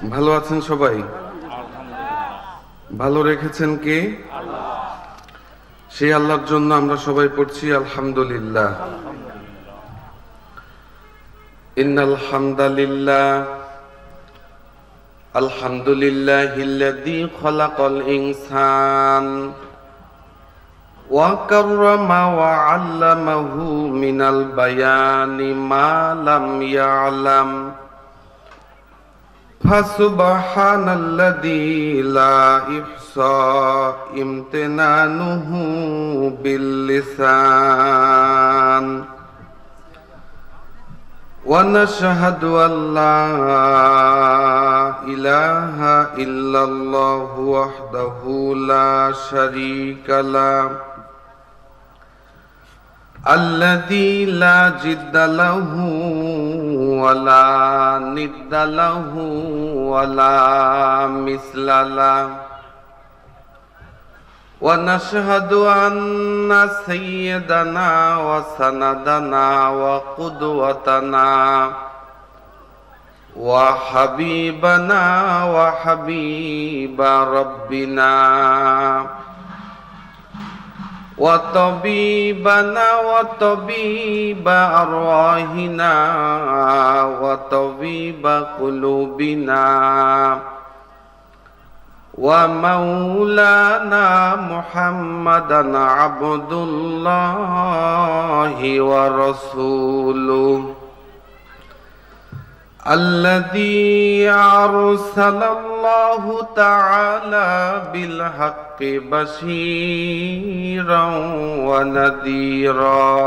ভালো আছেন সবাই? ভালো রেখেছেন কে? সেই আল্লাহর জন্য আমরা সবাই পড়ছি আলহামদুলিল্লাহ। ইন্নাল হামদালিল্লাহ আলহামদুলিল্লাহিল্লাযী খালাকাল ইনসান ওয়া কাররামা ওয়া আল্লামাহু মিনাল বায়ানি মা লাম ইয়ালাম ফাসুবহানাল্লাযী লা ইহসা ইমতিনানুহু বিল লিসান ওয়া নাশহাদু আল্লা ইলাহা ইল্লাল্লাহু ওয়াহদাহু লা শারীকা লাহু الذي لا جد له ولا ند له ولا مثل له ونشهد أن سيدنا وسندنا وقدوتنا وحبيبنا وحبيب ربنا وطبيبنا وطبيب أرواحنا وطبيب قلوبنا ومولانا محمدا عبد الله ورسوله الذي أرسل الله تعالى بالحق بشيرا ونذيرا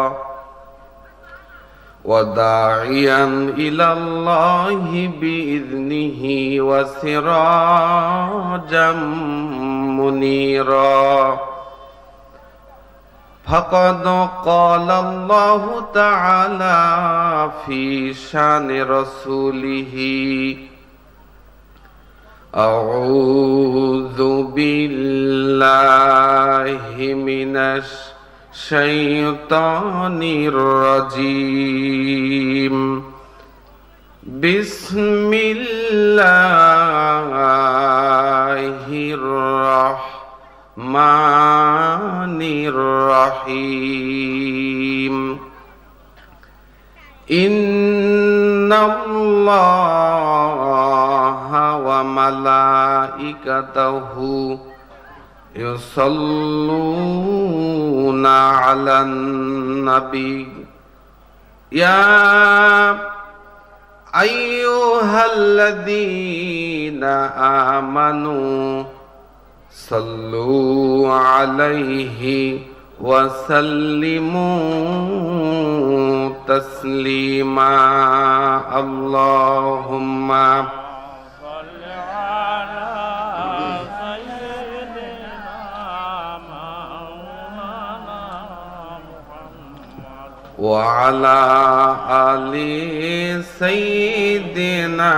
وداعيا إلى الله بإذنه وسراجا منيرا فقد قال الله تعالى في شان رسوله أعوذ بالله من الشيطان الرجيم بسم الله الرحمن الرحيم إن الله وملائكته يصلون على النبي يا أيها الذين آمنوا صلوا عليه وسلموا تسليما اللهم صل على سيدنا مولانا محمد وعلى آل سيدنا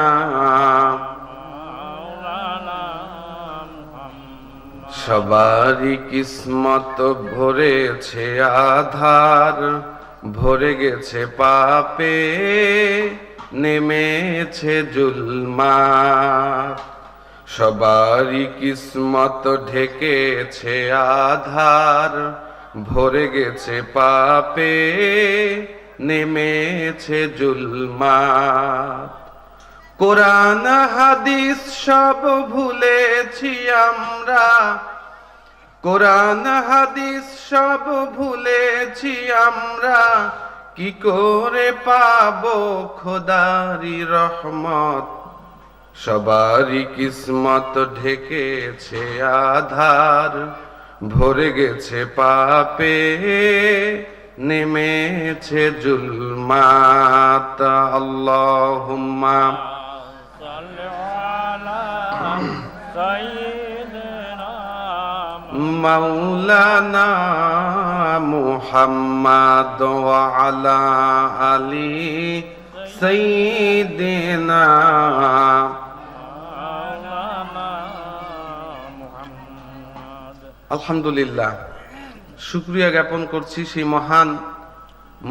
সবারই কিসমত ভরেছে আধার ভরে গেছে পাপে নেমেছে জুলমাত সবারই কিসমত ঢেকেছে আধার ভরে গেছে পাপে নেমেছে জুলমাত কোরআন হাদিস সব ভুলেছি আমরা কোরআন হাদিস সব ভুলেছি আমরা কি করে পাবো খোদারি রহমত সবারই কিসমত ঢেকেছে আধার ভরে গেছে পাপে নেমেছে জুলমাত আল্লাহুম্মা মাওলানা মুহাম্মদ ওয়া আলা আলি সাইয়্যিদিনা আলহামদুলিল্লাহ শুকরিয়া জ্ঞাপন করছি সেই মহান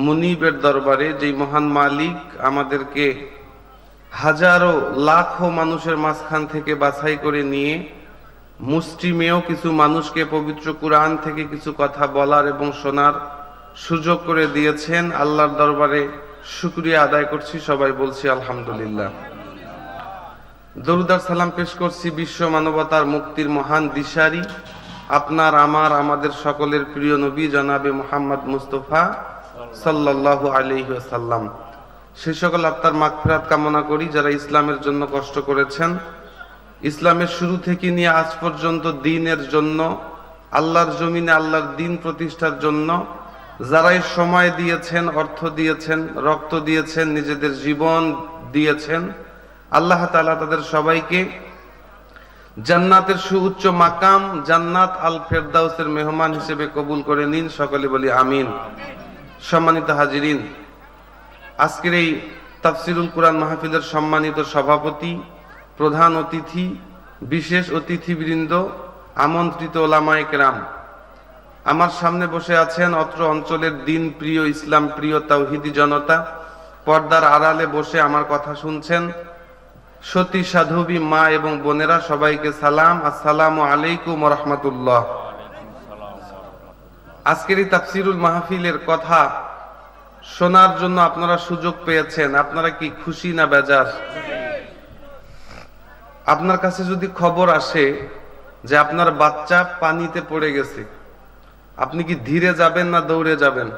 মুনিবের দরবারে, যেই মহান মালিক আমাদেরকে হাজারো লাখো মানুষের মাঝখান থেকে বাছাই করে নিয়ে মুষ্টিমেয় কিছু মানুষকে পবিত্র কুরআন থেকে কিছু কথা বলার এবং শোনার সুযোগ করে দিয়েছেন। আল্লাহর দরবারে শুকরিয়া আদায় করছি, সবাই বলছি আলহামদুলিল্লাহ। দরুদ আর সালাম পেশ করছি বিশ্ব মানবতার মুক্তির মহান দিশারি, আপনার আমার আমাদের সকলের প্রিয় নবী জনাবে মুহাম্মদ মুস্তাফা সাল্লাল্লাহু আলাইহি ওয়াসাল্লাম। সেই সকল আত্মার মাগফিরাত কামনা করি যারা ইসলামের জন্য কষ্ট করেছেন, ইসলামের শুরু থেকে নিয়ে আজ পর্যন্ত দ্বীনের জন্য, আল্লাহর জমিনে আল্লাহর দ্বীন প্রতিষ্ঠার জন্য যারাই সময় দিয়েছেন, অর্থ দিয়েছেন, রক্ত দিয়েছেন, নিজেদের জীবন দিয়েছেন, আল্লাহ তাআলা তাদের সবাইকে জান্নাতের সুউচ্চ মাকাম জান্নাত আল ফেরদাউসের মেহমান হিসেবে কবুল করে নিন, সকলে বলি আমিন। সম্মানিত হাজিরিন, আজকের এই তাফসিরুল কুরআন মাহফিলের সম্মানিত সভাপতি, প্রধান অতিথি, বিশেষ অতিথিবৃন্দ, আমন্ত্রিত ওলামায়ে কেরাম, আমার সামনে বসে আছেন অত্র অঞ্চলের দ্বীন প্রিয়, ইসলাম প্রিয় তাওহীদি জনতা, পর্দার আড়ালে বসে আমার কথা শুনছেন সতী সাধবী মা এবং বোনেরা, সবাইকে সালাম, আসসালামু আলাইকুম ওয়া রাহমাতুল্লাহ। আজকের এই তাফসিরুল মাহফিলের কথা শোনার জন্য আপনারা সুযোগ পেয়েছেন, আপনারা কি খুশি না বেজার? আপনার কাছে যদি খবর আসে যে আপনার বাচ্চা পানিতে পড়ে গেছে, আপনি কি ধীরে যাবেন না দৌড়ে যাবেন?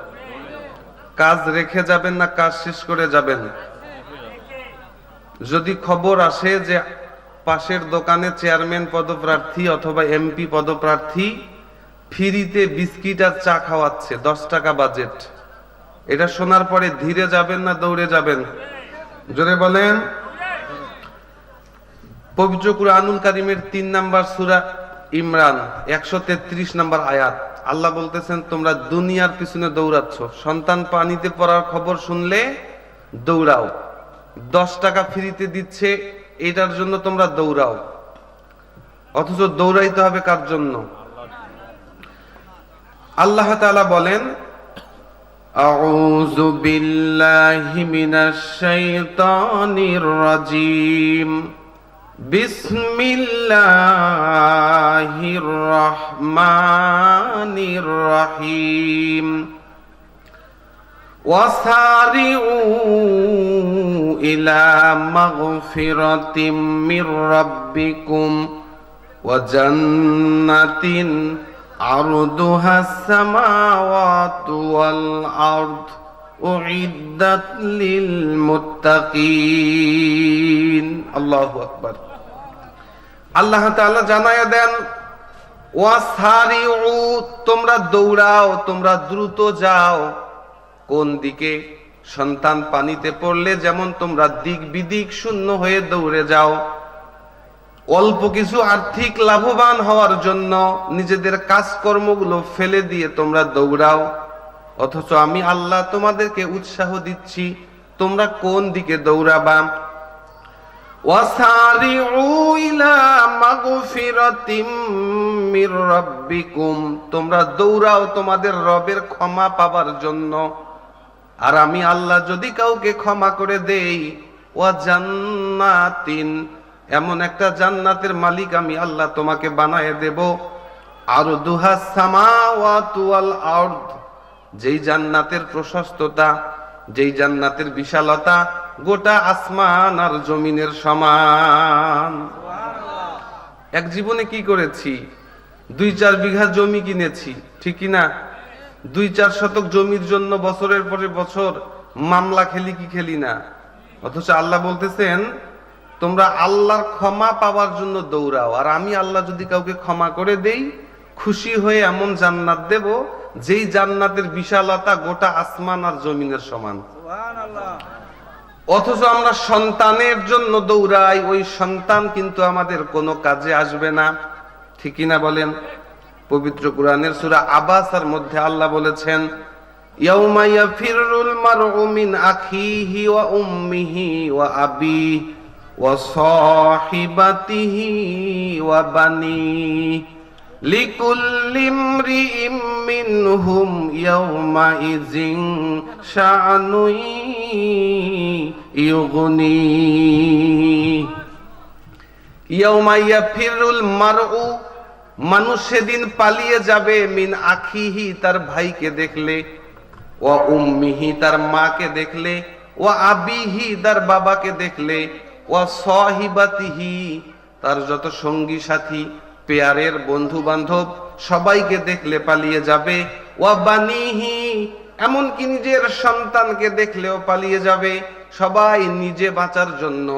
কাজ রেখে যাবেন না কাজ শেষ করে যাবেন? যদি খবর আসে যে পাশের দোকানে চেয়ারম্যান পদপ্রার্থী অথবা এমপি পদপ্রার্থী ফ্রিতে বিস্কিট আর চা খাওয়াচ্ছে, 10 টাকা বাজেট, এটা শোনার পরে ধীরে যাবেন না দৌড়ে যাবেন? জোরে বলেন। পবিত্র কুরআনুল কারীমের 3 নম্বর সূরা ইমরান 133 নম্বর আয়াত, আল্লাহ বলতেছেন তোমরা দুনিয়ার পিছনে দৌড়াচ্ছ, সন্তান পানিতে পড়ার খবর শুনলে দৌড়াও, 10 টাকা ফ্রিতে দিচ্ছে এটার জন্য তোমরা দৌড়াও, অথচ দৌড়াইতে হবে কার জন্য? আল্লাহ তাআলা বলেন, আউযু বিল্লাহি মিনাশ শাইতানির রাজীম, বিসমিল্লাহির রহমানির রহিম, ওয়াসারিউ ইলা মাগফিরাতিম মির রাব্বিকুম ওয়া জান্নাতিন আরদুহাস সামাওয়াতু ওয়াল আরদ উইদ্দাত লিল মুত্তাকিন। আল্লাহু আকবার। আল্লাহ তাআলা জানায়া দেন, ওয়াসারিউ, তোমরা দৌড়াও, তোমরা দ্রুত যাও। কোন দিকে? সন্তান পানিতে পড়লে যেমন তোমরা দিক বিদিক শূন্য হয়ে দৌড়ে যাও, অল্প কিছু আর্থিক লাভবান হওয়ার জন্য নিজেদের কাজকর্মগুলো ফেলে দিয়ে তোমরা দৌড়াও, অথচ আমি আল্লাহ তোমাদেরকে উৎসাহ দিচ্ছি তোমরা কোন দিকে দৌড়াবা। ওয়াসারিউ ইলা মাগফিরাতিম মির রাব্বিকুম, তোমরা দৌড়াও তোমাদের রবের ক্ষমা পাবার জন্য, আর আমি আল্লাহ যদি কাউকে ক্ষমা করে দেই, ওয়া জান্নাতিন, এমন একটা জান্নাতের মালিক আমি আল্লাহ তোমাকে বানায় দেব, আরদুহাস সামাওয়াতু ওয়াল আরদ, যেই জান্নাতের প্রশস্ততা, যেই জান্নাতের বিশালতা গোটা আসমান আর জমিনের সমান। এক জীবনে কি করেছি? 2-4 বিঘা জমি কিনেছি, ঠিক কিনা? 2-4 শতক জমির জন্য বছরের পরে বছর মামলা খেলি কি খেলি না? অথচ আল্লাহ বলতেছেন তোমরা আল্লাহর ক্ষমা পাওয়ার জন্য দৌড়াও, আর আমি আল্লাহ যদি কাউকে ক্ষমা করে দেই, খুশি হয়ে এমন জান্নাত দেব যেই জান্নাতের বিশালতা গোটা আসমান আর জমিনের সমান। অথচ আমরা সন্তানের জন্য দৌড়াই, ওই সন্তান কিন্তু আমাদের কোনো কাজে আসবে না, ঠিক কিনা বলেন? পবিত্র কুরআনের সূরা আবাসার মধ্যে আল্লাহ বলেছেন, ইয়াউমা ইয়াফিরুল মারউ মিন আখিহি ওয়া উম্মিহি ওয়া আবিহি ওয়া সাহিবাতিহি ওয়া বানিহি লিকুল্লি ইমরিইম মিনহুম ইয়াউমা ইযিন শাআনুন يغني يوم يفر المرء মানুষ সেদিন পালিয়ে যাবে মিন আখিহি তার ভাইকে দেখলে, ওয়া উম্মিহি তার মাকে দেখলে, ওয়া আবিহি তার বাবাকে দেখলে, ওয়া সাহিবাতিহি তার যত সঙ্গী সাথী পেয়ারের বন্ধু বান্ধব সবাইকে দেখলে পালিয়ে যাবে, ওয়া বানিহি এমনকি নিজের সন্তানকে দেখলেও পালিয়ে যাবে। সবাই নিজে বাঁচার জন্য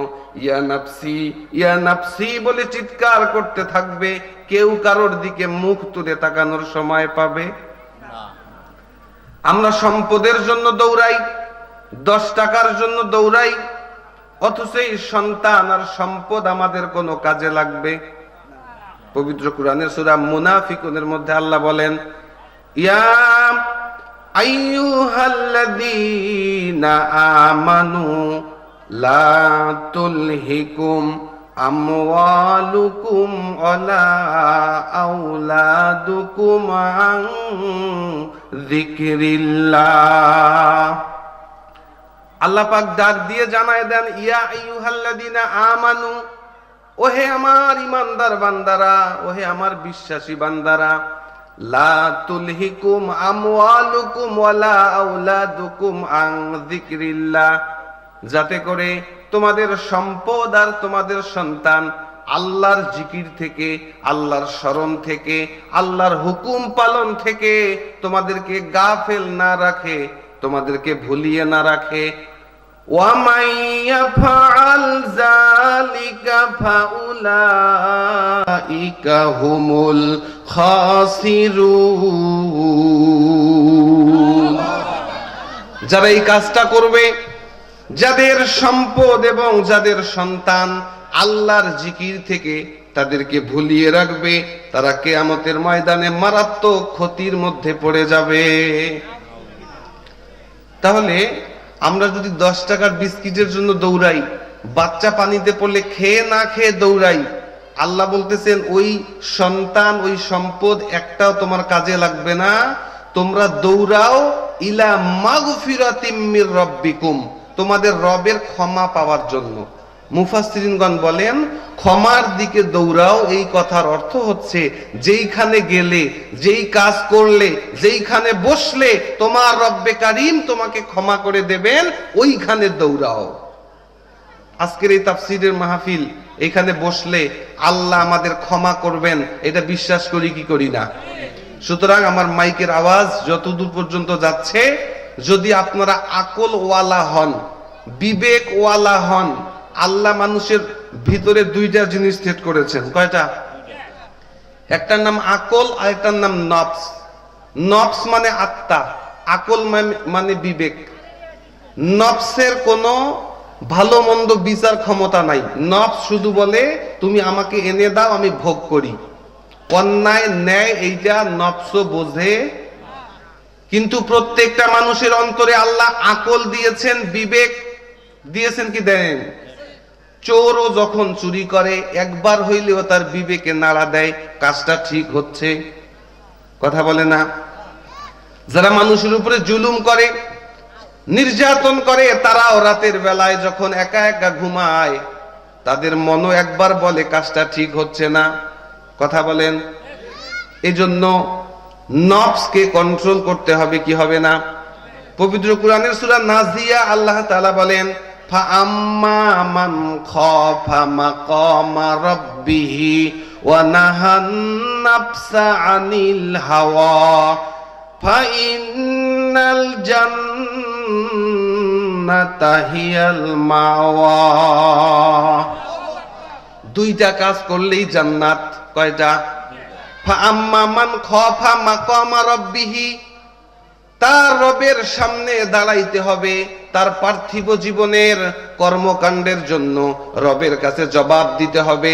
ইয়া নাফসি বলে চিৎকার করতে থাকবে। কেউ কারোর দিকে মুখ তুলে তাকানোর সময় পাবে? আমরা সম্পদের জন্য দৌড়াই, 10 টাকার জন্য দৌড়াই, অথচ এই সন্তান আর সম্পদ আমাদের কোনো কাজে লাগবে? পবিত্র কোরআনের সূরা মুনাফিকুনের মধ্যে আল্লাহ বলেন, ইয়া আইয়ুহাল্লাযীনা আমানু লা তুলহিকুম আমওয়ালুকুম ওয়ালা আওলাদুকুম আন যিকরিল্লাহ। আল্লাহ পাক ডাক দিয়ে জানায় দেন, ইয়া আইয়ুহাল্লাযীনা আমানু, ওহে আমার ইমানদার বান্দারা, ওহে আমার বিশ্বাসী বান্দারা, লা তুলহিকুম আমওয়ালুকুম ওয়ালা আওলাদুকুম আন যিকরিল্লাহ, যাতে করে তোমাদের সম্পদ আর তোমাদের সন্তান আল্লাহর জিকির থেকে, আল্লাহর স্মরণ থেকে, আল্লাহর হুকুম পালন থেকে তোমাদেরকে গাফেল না রাখে, তোমাদেরকে ভুলিয়ে না রাখে। ওয়ামান ইয়াফআল যালিকা ফাউলাইকা হুমুল খাসিরুন। যারা এই কাজটা করবে, যাদের সম্পদ এবং যাদের সন্তান আল্লাহর জিকির থেকে তাদেরকে ভুলিয়ে রাখবে, তারা কিয়ামতের ময়দানে মারাত্মক ক্ষতির মধ্যে পড়ে যাবে। তাহলে আমরা যদি 10 টাকার বিস্কিটের জন্য দৌড়াই, বাচ্চা পানিতে পড়লে খেয়ে না খেয়ে দৌড়াই, আল্লাহ বলতেছেন ওই সন্তান ওই সম্পদ একটাও তোমার কাজে লাগবে না। তোমরা দৌড়াও ইলা মাগফিরাতিম মির রাব্বিকুম, তোমাদের রবের ক্ষমা পাওয়ার জন্য। মুফাসসিরিনগণ বলেন ক্ষমার দিকে দৌড়াও, এই কথার অর্থ হচ্ছে যেইখানে গেলে, যেই কাজ করলে, যেইখানে বসলে তোমার রব্বে কারীম তোমাকে ক্ষমা করে দেবেন, ওইখানে দৌড়াও। আজকের এই তাফসীরের মাহফিল, এখানে বসলে আল্লাহ আমাদের ক্ষমা করবেন, এটা বিশ্বাস করি কি করি না? সুতরাং আমার মাইকের আওয়াজ যতদূর পর্যন্ত যাচ্ছে, যদি আপনারা আকল ওয়ালা হন, বিবেক ওয়ালা হন, আল্লাহ মানুষের ভিতরে 2টা জিনিস সেট করেছেন। কয়টা? একটার নাম আকল আর একটার নাম নফস। নফস মানে আত্মা, আকল মানে বিবেক। নফসের কোনো ভালো মন্দ বিচার ক্ষমতা নাই। নফস শুধু বলে তুমি আমাকে এনে দাও, আমি ভোগ করি। অন্যায় ন্যায় এইটা নফস বোঝে। কিন্তু প্রত্যেকটা মানুষের অন্তরে আল্লাহ আকল দিয়েছেন, বিবেক দিয়েছেন কি দেন? চোরও যখন চুরি করে একবার হইলেও তার বিবেকে নাড়া দেয় কাজটা ঠিক হচ্ছে, কথা বলে না? যারা মানুষের উপরে জুলুম করে, নির্যাতন করে, তারাও রাতের বেলায় যখন একা একা ঘুমায়, তাদের মনও একবার বলে কাজটা ঠিক হচ্ছে না, কথা বলেন? এজন্য নফসকে কন্ট্রোল করতে হবে, কি হবে না? পবিত্র কোরআনের সূরা নাজিয়া আল্লাহ তাআলা বলেন, ফাআম্মা মান খাফা মাকামা রাব্বিহি ওয়া নাহান নাফসা আনিল হাওয়া ফাইন্নাল জান্নাতা হিয়াল মাওয়া। 2টা কাজ করলেই জান্নাত। কয়টা? ফাআম্মা মান খাফা মাকামা রাব্বিহি, তার রবের সামনে দাঁড়াইতে হবে, তার পার্থিব জীবনের কর্মকাণ্ডের জন্য রবের কাছে জবাব দিতে হবে।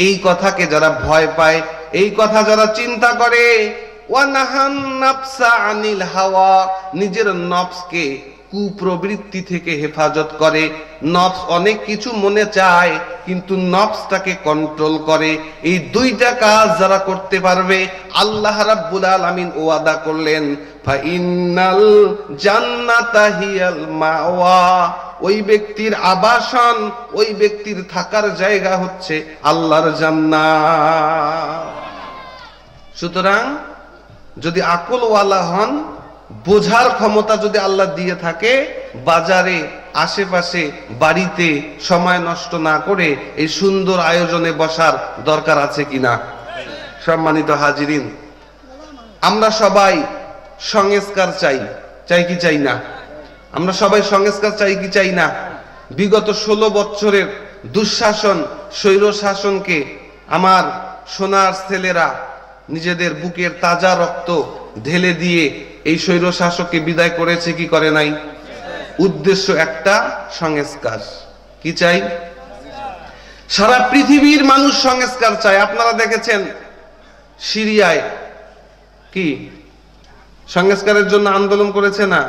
এই কথাকে যারা ভয় পায়, এই কথা যারা চিন্তা করে, ওয়া নাহান নাফসা আনিল হাওয়া, নিজের নফসকে কুপ্রবৃত্তি থেকে হেফাজত করে। নফস অনেক কিছু মনে চায়, কিন্তু নফসটাকে কন্ট্রোল করে। এই 2টা কাজ যারা করতে পারবে, আল্লাহ রাব্বুল আলামিন ওয়াদা করলেন ফাইন্নাল জান্নাতা হিয়াল মাওয়া, ওই ব্যক্তির আবাসন, ওই ব্যক্তির থাকার জায়গা হচ্ছে আল্লাহর জান্নাত। সুতরাং যদি আকলওয়ালা হন, বোঝার ক্ষমতা যদি আল্লাহ দিয়ে থাকে, বাজারে, আশেপাশে, বাড়িতে সময় নষ্ট না করে এই সুন্দর আয়োজনে বসার দরকার আছে কিনা? সম্মানিত হাজিরিন, আমরা সবাই সংস্কার চাই, চাই কি চাই না? আমরা সবাই সংস্কার চাই কি চাই না? বিগত 16 বছরের দুঃশাসন, স্বৈর শাসনকে আমার সোনার ছেলেরা নিজেদের বুকের তাজা রক্ত ঢেলে দিয়ে এই স্বৈর শাসককে বিদায় করেছে কি করে নাই? উদ্দেশ্য একটা, সংস্কার। কি চাই? সারা পৃথিবীর মানুষ সংস্কার চায়। আপনারা দেখেছেন সিরিয়ায় কি সংস্কারের জন্য আন্দোলন করেছে না?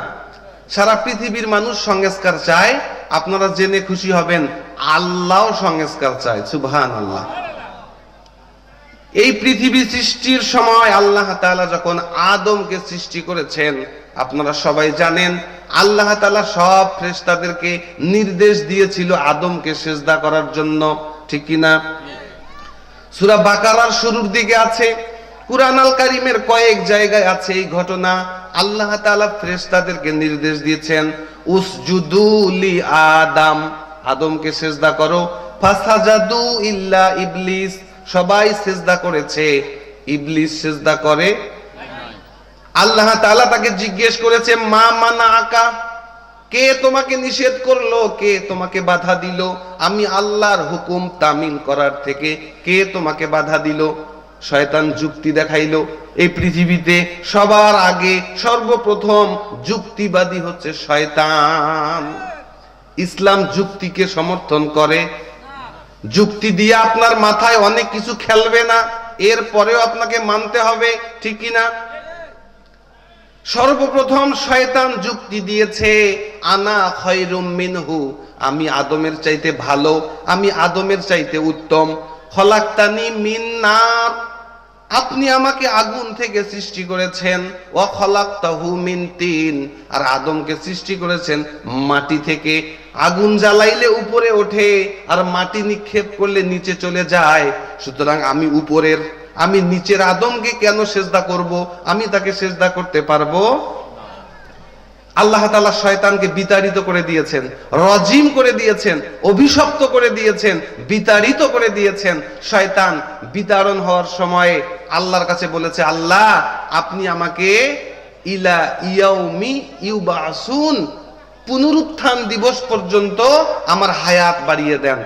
সারা পৃথিবীর মানুষ সংস্কার চায়। আপনারা জেনে খুশি হবেন, আল্লাহ সংস্কার চায়। সুবহানাল্লাহ। এই পৃথিবী সৃষ্টির সময় আল্লাহ তাআলা যখন আদমকে সৃষ্টি করেছেন, আপনারা সবাই জানেন আল্লাহ তাআলা সব ফেরেশতাদেরকে নির্দেশ দিয়েছিল আদমকে সিজদা করার জন্য, ঠিক কি না? সূরা বাকারার শুরুর দিকে আছে, কুরআন আল কারীমের কয়েক জায়গায় আছে এই ঘটনা। আল্লাহ তাআলা ফেরেশতাদেরকে নির্দেশ দিয়েছেন, উসজুদু লি আদম, আদমকে সিজদা করো। ফাসাজাদু ইল্লা ইবলিস, সবাই সিজদা করেছে, ইবলিস সিজদা করে। আল্লাহ তাআলা তাকে জিজ্ঞেস করেছে, মা মানাআকা, কে তোমাকে নিষেধ করলো, কে তোমাকে বাধা দিল আমি আল্লাহর হুকুম তামিল করার থেকে? কে তোমাকে বাধা দিল? শয়তান যুক্তি দেখাইলো। এই পৃথিবীতে সবার আগে সর্বপ্রথম যুক্তিবাদী হচ্ছে শয়তান। ইসলাম যুক্তিকে সমর্থন করে। যুক্তি দিয়ে আপনার মাথায় অনেক কিছু খেলবে না, এরপরেও আপনাকে মানতে হবে, ঠিক কি না? সর্বপ্রথম শয়তান যুক্তি দিয়েছে, আনা খায়রুম মিনহু, আমি আদমের চাইতে ভালো, আমি আদমের চাইতে উত্তম। খলাকতানি মিন নার, আপনি আমাকে আগুন থেকে সৃষ্টি করেছেন। ওয়া খলাকতাহু মিন তিন, আর আদমকে সৃষ্টি করেছেন মাটি থেকে। আগুন জ্বালাইলে উপরে ওঠে, আর মাটি নিক্ষেপ করলে নিচে চলে যায়। সুতরাং আমি উপরের, আমি নিচের আদমকে কেন সিজদা করব? আমি তাকে সিজদা করতে পারবো? আল্লাহ তাআলা শয়তানকে বিতাড়িত করে দিয়েছেন, রজিম করে দিয়েছেন, অভিশপ্ত করে দিয়েছেন, বিতাড়িত করে দিয়েছেন। শয়তান বিতাড়ন হওয়ার সময়ে আল্লাহর কাছে বলেছে, আল্লাহ আপনি আমাকে ইলা ইয়াউমি ইউবাসুন, পুনরুত্থান দিবস পর্যন্ত আমার হায়াত বাড়িয়ে দেন।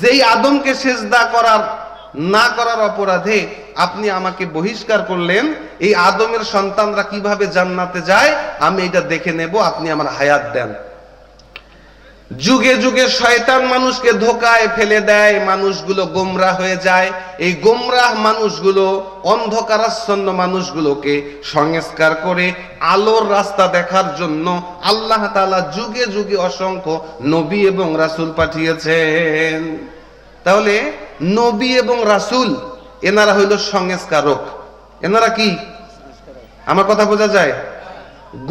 যেই আদমকে সিজদা না করার অপরাধে আপনি আমাকে বহিষ্কার করলেন, এই আদমের সন্তানরা কিভাবে জান্নাতে যায় আমি এটা দেখে নেব, আপনি আমার হায়াত দেন। যুগে যুগে শয়তান মানুষকে ধোঁকায় ফেলে দেয়, মানুষগুলো গোমরাহ হয়ে যায়। এই গোমরাহ মানুষগুলো, অন্ধকারাচ্ছন্ন মানুষগুলোকে সংস্কার করে আলোর রাস্তা দেখার জন্য আল্লাহ তাআলা যুগে যুগে অসংখ্য নবী এবং রাসূল পাঠিয়েছেন। তাহলে নবী এবং রাসূল এনারা হইল সংস্কারক। এনারা কি? আমার কথা বোঝা যায়?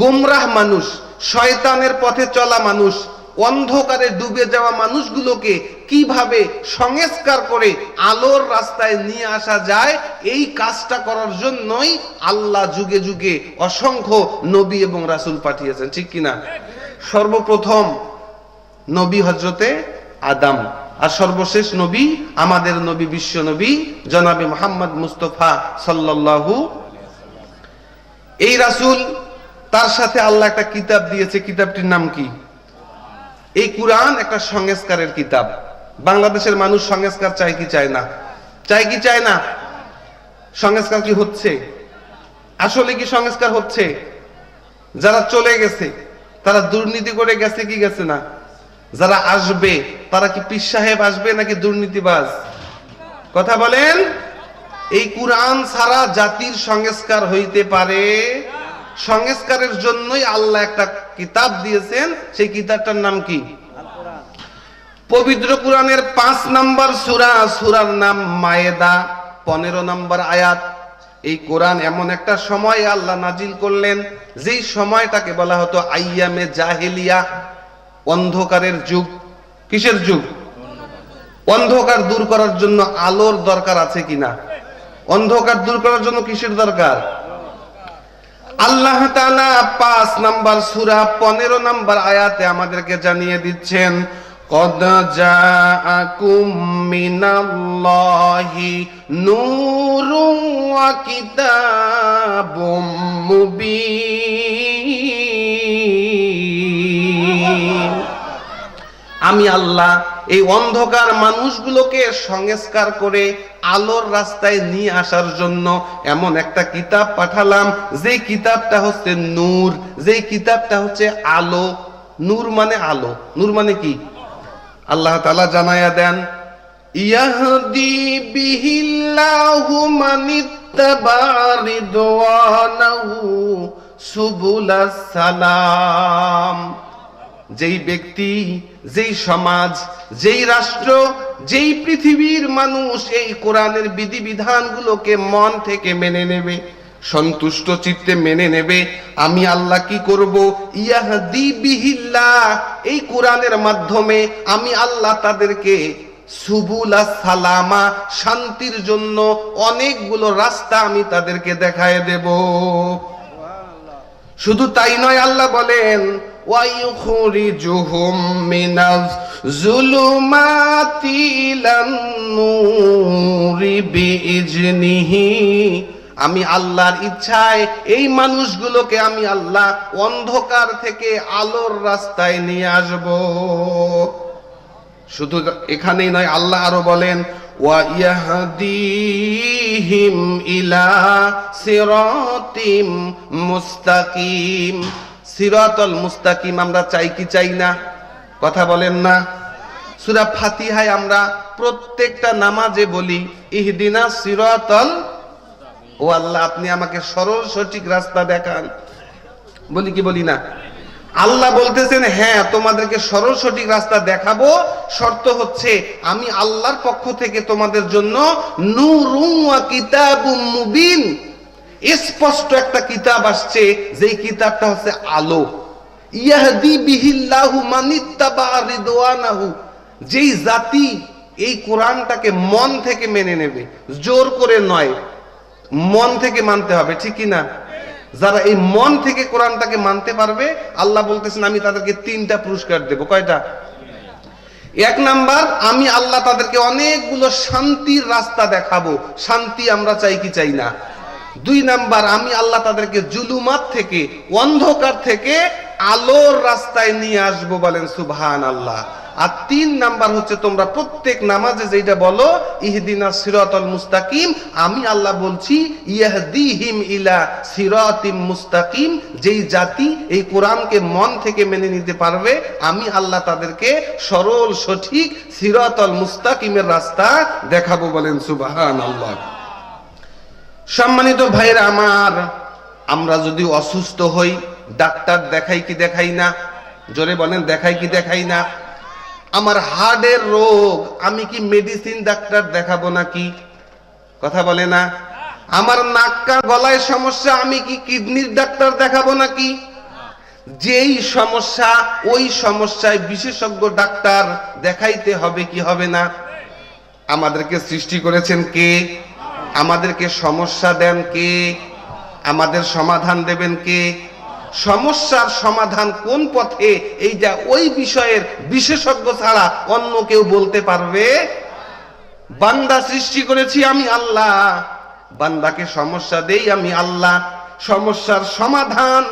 গোমরাহ মানুষ, শয়তানের পথে চলা মানুষ, অন্ধকারে ডুবে যাওয়া মানুষগুলোকে কিভাবে সংস্কার করে আলোর রাস্তায় নিয়ে আসা যায়, এই কাজটা করার জন্যই আল্লাহ যুগে যুগে অসংখ্য নবী এবং রাসূল পাঠিয়েছেন, ঠিক কিনা? সর্বপ্রথম নবী হযরতে আদম, আর সর্বশেষ নবী আমাদের নবী, বিশ্ব নবী জনাবে মুহাম্মদ মুস্তাফা সাল্লাল্লাহু। এই রাসূল, তার সাথে আল্লাহ একটা কিতাব দিয়েছে, কিতাবটির নাম কি? এই কুরআন একটা সংস্কারের কিতাব। বাংলাদেশের মানুষ সংস্কার চায় কি চায় না? চায় কি চায় না? সংস্কার কি হচ্ছে? আসলে কি সংস্কার হচ্ছে? যারা চলে গেছে তারা দুর্নীতি করে গেছে কি গেছে না? যারা আসবে তারা কি পীর সাহেব আসবে নাকি দুর্নীতিবাজ? কথা বলেন। এই কুরআন ছাড়া জাতির সংস্কার হইতে পারে? সংস্কারের জন্যই আল্লাহ একটা কিতাব দিয়েছেন, সেই কিতাবটার নাম কি? পবিত্র কুরআনের 5 নম্বর সূরা, সূরার নাম মায়েদা, 15 নম্বর আয়াত। এই কোরআন এমন একটা সময় আল্লাহ নাজিল করলেন, যেই সময়টাকে বলা হতো আইয়ামে জাহেলিয়া। অন্ধকারের যুগ। কিসের যুগ? অন্ধকার দূর করার জন্য আলোর দরকার আছে কিনা? অন্ধকার দূর করার জন্য কিসের দরকার? আল্লাহ তাআলা 5 নাম্বার সূরা 15 নাম্বার আয়াতে আমাদেরকে জানিয়ে দিচ্ছেন, কদ জাআকুম মিনাল্লাহি নূরুন ওয়া কিতাবুম মুবিন। আমি আল্লাহ এই অন্ধকার মানুষগুলোকে সংস্কার করে আলোর রাস্তায় নিয়ে আসার জন্য এমন একটা কিতাব পাঠালাম, যে কিতাবটা হচ্ছে নূর, যে কিতাবটা হচ্ছে আলো। নূর মানে আলো, নূর মানে কি? আল্লাহ তাআলা জানায়া দেন, ইয়াহদি বিহিল্লাহু মানিত্তাবা রিদওয়ানাহু সুবুলাস সালাম। যেই ব্যক্তি, যেই সমাজ, যেই রাষ্ট্র, যেই পৃথিবীর মানুষ এই কোরআনের বিধিবিধানগুলোকে মন থেকে মেনে নেবে, সন্তুষ্ট চিত্তে মেনে নেবে, আমি আল্লাহ কি করব? ইয়াহদি বিহিল্লাহ, এই কোরআনের মাধ্যমে আমি আল্লাহ তাদেরকে সুবুলা সালামা, শান্তির জন্য অনেকগুলো রাস্তা আমি তাদেরকে দেখায় দেব। শুধু তাই নয়, আল্লাহ বলেন, ওয়ায়ুখরিজুহুম মিনাজ যুলুমাতি ইলান নূরি বিইজনিহি। আমি আল্লাহর ইচ্ছায় এই মানুষগুলোকে আমি আল্লাহ অন্ধকার থেকে আলোর রাস্তায় নিয়ে আসব। শুধু এখানেই নয়, আল্লাহ আরো বলেন, ওয়া ইয়াহদিহিম ইলা সিরাতিম মুস্তাকিম। সিরাতুল মুস্তাকিম আমরা চাই কি চাই না? কথা বলেন না? সূরা ফাতিহায় আমরা প্রত্যেকটা নামাজে বলি, ইহদিনা সিরাতাল, ও আল্লাহ আপনি আমাকে সরল সঠিক রাস্তা দেখান। বলি কি বলি না? আল্লাহ বলতেছেন, হ্যাঁ তোমাদেরকে সরল সঠিক রাস্তা দেখাবো, শর্ত হচ্ছে আমি আল্লাহর পক্ষ থেকে তোমাদের জন্য নূরুন ওয়া কিতাবুম মুবিন, স্পষ্ট একটা কিতাব আসছে, যেই কিতাবটা হচ্ছে আলো। ইয়াহদি বিহিল্লাহু মানিত্তাবা রিদওয়ানাহু, যেই জাতি এই কোরআনটাকে মন থেকে মেনে নেবে, জোর করে নয়, মন থেকে মানতে হবে, ঠিক কি না? যারা এই মন থেকে কোরআনটাকে মানতে পারবে, আল্লাহ বলতেছেন আমি তাদেরকে 3টা পুরস্কার দেব। কয়টা? 1 নাম্বার, আমি আল্লাহ তাদেরকে অনেকগুলো শান্তির রাস্তা দেখাবো। শান্তি আমরা চাই কি চাই না? 2 নাম্বার, আমি আল্লাহ তাদেরকে জুলুমাত থেকে, অন্ধকার থেকে আলোর রাস্তায় নিয়ে আসবো। বলেন সুবহানাল্লাহ। আর 3 নাম্বার হচ্ছে, তোমরা প্রত্যেক নামাজে যেটা বলো, ইহদিনাস সিরাতাল মুস্তাকিম, আমি আল্লাহ বলছি ইয়াহদিহিম ইলা সিরাতিম মুস্তাকিম, যেই জাতি এই কোরআনকে মন থেকে মেনে নিতে পারবে, আমি আল্লাহ তাদেরকে সরল সঠিক সিরাতাল মুস্তাকিমের রাস্তা দেখাবো। বলেন সুবহানাল্লাহ। সম্মানিত ভাইরা আমার, আমরা যদি অসুস্থ হই, ডাক্তার দেখাই কি দেখাই না? জোরে বলেন, দেখাই কি দেখাই না? আমার হার্টের রোগ, আমি কি মেডিসিন ডাক্তার দেখাবো নাকি? কথা বলে না? আমার নাক কান গলায় সমস্যা, আমি কি কিডনির ডাক্তার দেখাবো নাকি? যেই সমস্যা, ওই সমস্যায় বিশেষজ্ঞ ডাক্তার দেখাইতে হবে কি হবে না? আমাদেরকে সৃষ্টি করেছেন কে? আমাদেরকে সমস্যা দেন কে? আমাদের সমাধান দেবেন কে? সমস্যার সমাধান কোন পথে, এইটা ওই বিষয়ের বিশেষজ্ঞ ছাড়া অন্য কেউ বলতে পারবে? বান্দা সৃষ্টি করেছি আমি আল্লাহ, বান্দাকে সমস্যা দেই আমি আল্লাহ। সমস্যার সমাধান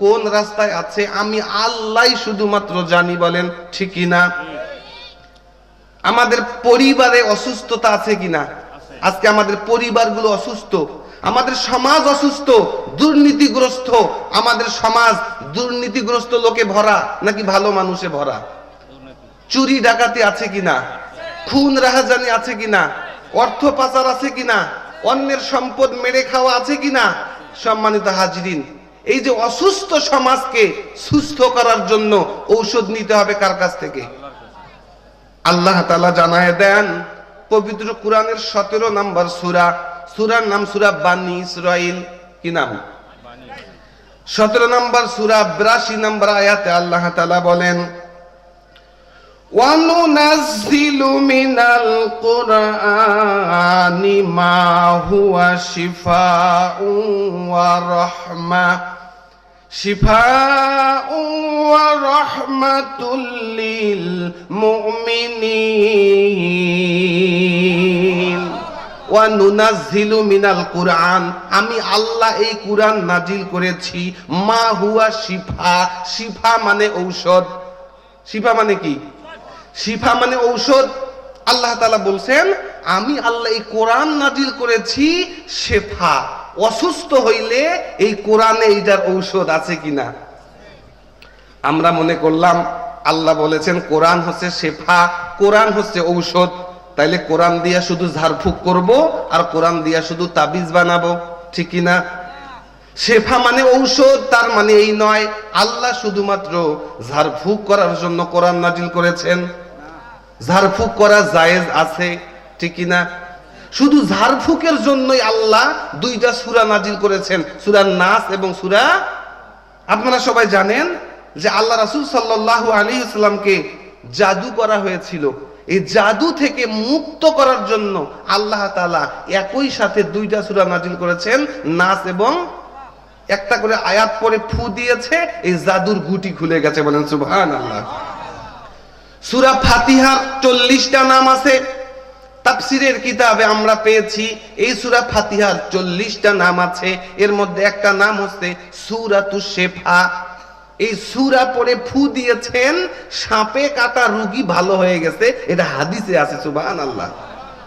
কোন রাস্তায় আছে আমি আল্লাহই শুধুমাত্র জানি। বলেন ঠিক কিনা? আমাদের পরিবারে অসুস্থতা আছে কিনা? আজকে আমাদের পরিবারগুলো অসুস্থ, আমাদের সমাজ অসুস্থ, দুর্নীতিগ্রস্ত। আমাদের সমাজ দুর্নীতিগ্রস্ত লোকে ভরা নাকি ভালো মানুষে ভরা? চুরি ডাকাতি আছে কিনা? খুন রাহাজানি আছে কিনা? অর্থ পাচার আছে কিনা? অন্যের সম্পদ মেরে খাওয়া আছে কিনা? সম্মানিত হাজরিন, এই যে অসুস্থ সমাজকে সুস্থ করার জন্য ঔষধ নিতে হবে কার কাছ থেকে? আল্লাহ তাআলা জানায় দেন পবিত্র কোরআনের 17 নম্বর সূরা, সূরার নাম সূরা বানী ইসরাইল। কি নাম? 17 নম্বর সূরা 82 নম্বর আয়াতে আল্লাহ তাআলা বলেন, وَنُنَزِّلُ مِنَ الْقُرْآنِ مَا هُوَ شِفَاءٌ وَرَحْمَةٌ لِّلْمُؤْمِنِينَ ওয়ানুনাজ্জিলু মিনাল কুরআন, আমি আল্লাহ এই কুরআন নাজিল করেছি, মা হুয়া শিফা, শিফা মানে ঔষধ। শিফা মানে কি? শিফা মানে ঔষধ। আল্লাহ তাআলা বলছেন আমি আল্লাহ এই কোরআন নাজিল করেছি শেফা, অসুস্থ হইলে এই কোরআনে এইটার ঔষধ আছে কিনা। আমরা মনে করলাম আল্লাহ বলেছেন কোরআন হচ্ছে শেফা, কোরআন হচ্ছে ঔষধ, তাইলে কোরআন দিয়া শুধু ঝাড়ফুঁক করব আর কোরআন দিয়া শুধু তাবিজ বানাবো, ঠিক কিনা? শেফা মানে ঔষধ, তার মানে এই নয় আল্লাহ শুধুমাত্র ঝাড়ফুঁক করার জন্য কোরআন নাজিল করেছেন। ঝাড়ফুঁক করা জায়েজ আছে, ঠিক কিনা? শুধু ঝাড়ফুঁকের জন্যই আল্লাহ দুইটা সূরা নাজিল করেছেন, সূরা নাস এবং সূরা। আপনারা সবাই জানেন যে আল্লাহ রাসূল সাল্লাল্লাহু আলাইহি ওয়াসাল্লামকে জাদু করা হয়েছিল। এই জাদু থেকে মুক্ত করার জন্য আল্লাহ তাআলা একই সাথে দুইটা সূরা নাজিল করেছেন, নাস এবং একটা করে আয়াত পরে ফু দিয়েছে, এই জাদুর গুটি খুলে গেছে, বলেন সুবহানাল্লাহ। সূরা ফাতিহার 40টা নাম আছে, তাফসীরের কিতাবে আমরা পেয়েছি এই সূরা ফাতিহার 40টা নাম আছে, এর মধ্যে একটা নাম হচ্ছে সূরাতুশ শিফা। এই সূরা পড়ে ফু দিয়েছেন, সাপে কাটা রোগী ভালো হয়ে গেছে, এটা হাদিসে আছে, সুবহানাল্লাহ।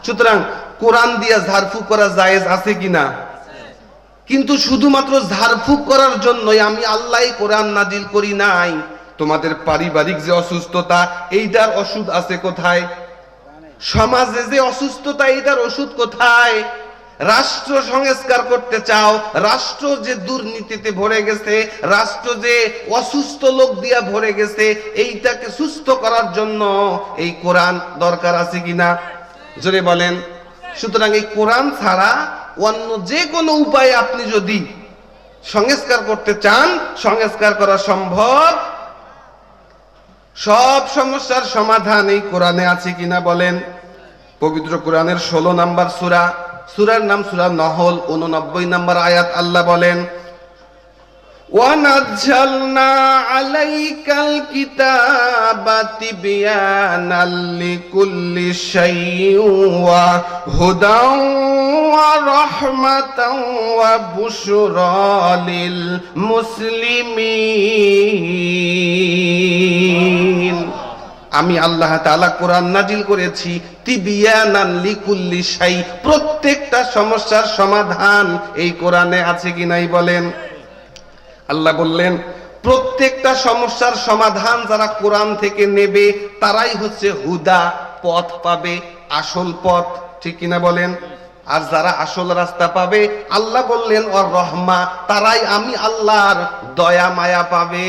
সুতরাং কোরআন দিয়ে ঝাড়ফুঁক করা জায়েজ আছে কিনা? কিন্তু শুধুমাত্র ঝাড়ফুঁক করার জন্যই আমি আল্লাহ কোরআন নাজিল করি নাই। তোমাদের পারিবারিক যে অসুস্থতা, এইটার ওষুধ আছে কোথায়? সমাজে যে অসুস্থতা, এইটার ওষুধ কোথায়? রাষ্ট্র সংস্কার করতে চাও, রাষ্ট্র যে দুর্নীতিতে ভরে গেছে, রাষ্ট্র যে অসুস্থ লোক দিয়া ভরে গেছে, এইটাকে সুস্থ করার জন্য এই কোরআন দরকার আছে কিনা? জোরে বলেন। সুতরাং এই কোরআন ছাড়া অন্য যে কোনো উপায়ে আপনি যদি সংস্কার করতে চান, সংস্কার করা সম্ভব। সব সমস্যার সমাধান এই কোরআনে আছে কিনা বলেন। পবিত্র কোরআনের 16 নম্বর সূরা, সূরার নাম সূরা নহল, 89 নম্বর আয়াত আল্লাহ বলেন ওয়ানাজ্জালনা আলাইকাল কিতাবা তিবয়ানাল লিকুল্লি শাইইন ওয়া হুদাও ওয়া রাহমাতাও ওয়া বুশরা লিল মুসলিমিন। আমি আল্লাহ তাআলা কোরআন নাজিল করেছি তিবিয়ানান লিকুল্লি শাই, প্রত্যেকটা সমস্যার সমাধান এই কোরআনে আছে কি নাই বলেন। আল্লাহ বললেন প্রত্যেকটা সমস্যার সমাধান যারা কোরআন থেকে নেবে তারাই হচ্ছে হুদা, পথ পাবে, আসল পথ, ঠিক কিনা বলেন। আর যারা আসল রাস্তা পাবে, আল্লাহ বললেন ওর রহমা, তারাই আমি আল্লাহর দয়া মায়া পাবে।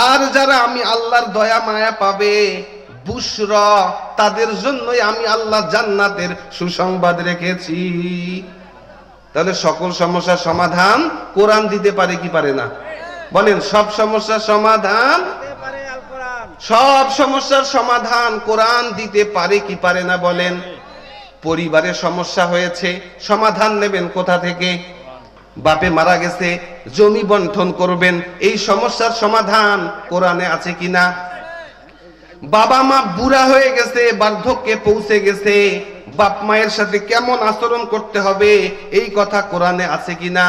আর যারা আমি আল্লাহর দয়া মায়া পাবে, বুশরা, তাদের জন্যই আমি আল্লাহ জান্নাতের সুসংবাদ রেখেছি। তাহলে সকল সমস্যার সমাধান কোরআন দিতে পারে কি পারে না বলেন। সব সমস্যার সমাধান, সব সমস্যার সমাধান কোরআন দিতে পারে কি পারে না বলেন। পরিবারে সমস্যা হয়েছে, সমাধান নেবেন কোথা থেকে? বাপে মারা গেছে, জমি বন্টন করবেন, এই সমস্যার সমাধান কোরআনে আছে কিনা? বাবা মা বুড়া হয়ে গেছে, বার্ধক্যে পৌঁছে গেছে, বাপ মায়ের সাথে কেমন আচরণ করতে হবে এই কথা কোরআনে আছে কিনা?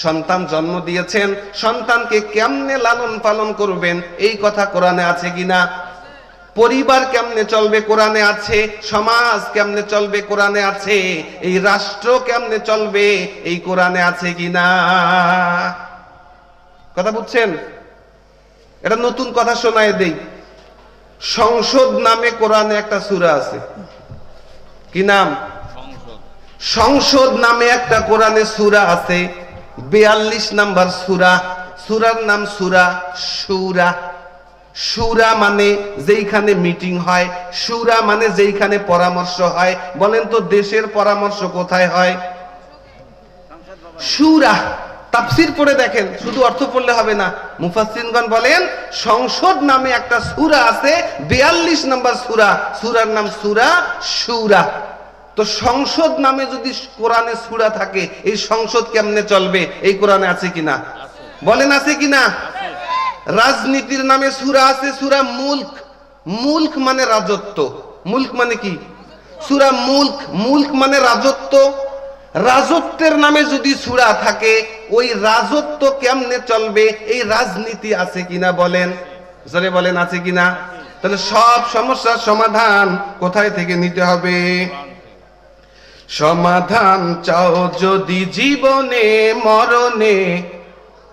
সন্তান জন্ম দিয়েছেন, সন্তানকে কেমনে লালন পালন করবেন এই কথা কোরআনে আছে কিনা? পরিবার কেমনে চলবে কোরআনে আছে, সমাজ কেমনে চলবে কোরআনে আছে, এই রাষ্ট্র কেমনে চলবে এই কোরআনে আছে কিনা? কথা বুঝছেন? এটা নতুন কথা শোনায় দেই। সংসদ নামে কোরআনে একটা সূরা আছে, কি নাম? সংসদ নামে একটা কোরআনে সূরা আছে, 42 নম্বর সূরা। সূরার নাম সূরা শুরা। শুরা মানে যেইখানে মিটিং হয়, শুরা মানে যেইখানে পরামর্শ হয়। বলেন তো দেশের পরামর্শ কোথায় হয়? শুরা। তাফসীর পড়ে দেখেন, শুধু অর্থ পড়লে হবে না। মুফাসসিরগণ বলেন সংসদ নামে একটা সূরা আছে, 42 নম্বর সূরা, সূরার নাম সূরা শুরা। তো সংসদ নামে যদি কোরআনে সূরা থাকে, এই সংসদ কেমনে চলবে? এই কোরআনে আছে কিনা? বলেন আছে কিনা? রাজনীতির নামে সূরা আছে, সূরা মুলক। মুলক মানে রাজত্ব। মুলক মানে কি? সূরা মুলক। মুলক মানে রাজত্ব। রাজত্বের নামে যদি সূরা থাকে, ওই রাজত্ব কেমনে চলবে? এই রাজনীতি আছে কিনা বলেন? জোরে বলেন আছে কিনা? তাহলে সব সমস্যার সমাধান কোথায় থেকে নিতে হবে? সমাধান চাও যদি জীবনে মরণে,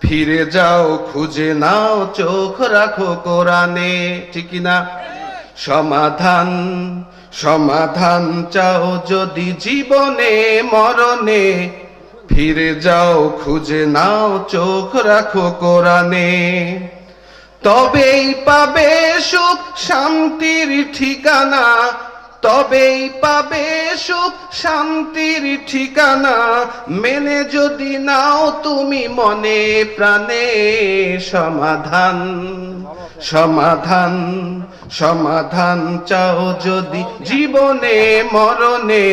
ফিরে যাও খুঁজে নাও, চোখ রাখো কোরআনে। ঠিক কিনা? সমাধান সমাধান চাও যদি জীবনে মরণে, ফিরে যাও খুঁজে নাও, চোখ রাখো কোরআনে। তবেই পাবে সুখ শান্তির ঠিকানা, তবেই পাবে সুখ শান্তির ঠিকানা, মেনে যদি নাও তুমি মনে প্রাণে। সমাধান সমাধান সমাধান চাও যদি জীবনে মরণে,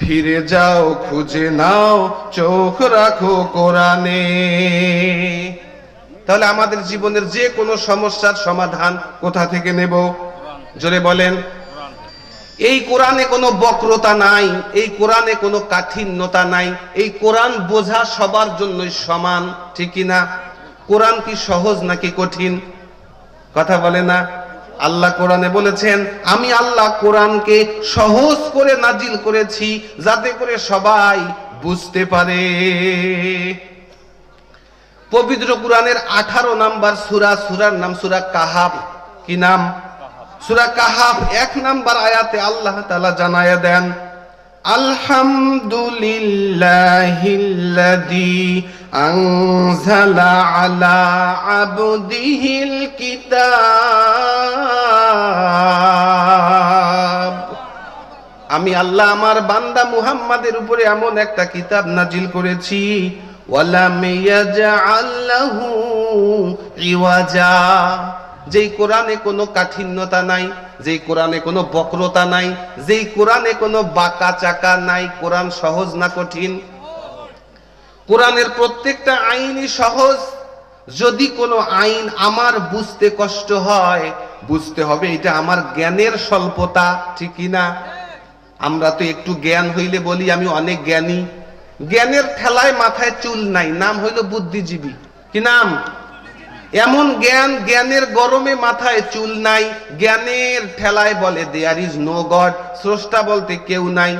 ফিরে যাও খুঁজে নাও, চোখ রাখো কোরআনে। তাহলে আমাদের জীবনের যে কোনো সমস্যার সমাধান কোথা থেকে নেব? জোরে বলেন। এই কোরআনে কোনো বক্রতা নাই, এই কোরআনে কোনো কাঠিন্যতা নাই, এই কোরআন বোঝা সবার জন্যই সমান। ঠিক না? কোরআন কি সহজ নাকি কঠিন? কথা বলে না। আল্লাহ কোরআনে বলেছেন, আমি আল্লাহ কোরআনকে সহজ করে নাজিল করেছি যাতে করে সবাই বুঝতে পারে। পবিত্র কোরআনের 18 নাম্বার সূরা, সূরার নাম সূরা কাহাফ। কি নাম? সূরা কাহাফ 1 নাম্বার আয়াতে আল্লাহ তাআলা জানায়া দেন, আলহামদুলিল্লাহিল্লাযী আনজালা আলা আবদিহিল কিতাব। আমি আল্লাহ আমার বান্দা মুহাম্মাদের উপরে এমন একটা কিতাব নাজিল করেছি, ওয়ালাম ইয়াজআল লাহু ইওয়াজা, যেই কোরআনে কোনো কাঠিন্যতা নাই, যেই কোরআনে কোনো বক্রতা নাই, যেই কোরআনে কোনো বাঁকা চাকা নাই। কোরআন সহজ না কঠিন? কোরআনের প্রত্যেকটা আইনই সহজ। যদি কোনো আইন আমার বুঝতে কষ্ট হয়, বুঝতে হবে এটা আমার জ্ঞানের স্বল্পতা। ঠিক না? আমরা তো একটু জ্ঞান হইলে বলি আমি অনেক জ্ঞানী। জ্ঞানের ঠেলায় মাথায় চুল নাই, নাম হইল বুদ্ধিজীবী। কি নাম? এমন জ্ঞান, জ্ঞানের গরমে মাথায় চুল নাই, জ্ঞানের ঠেলায় বলে দেয়ার ইজ নো গড, স্রষ্টা বলতে কেউ নাই।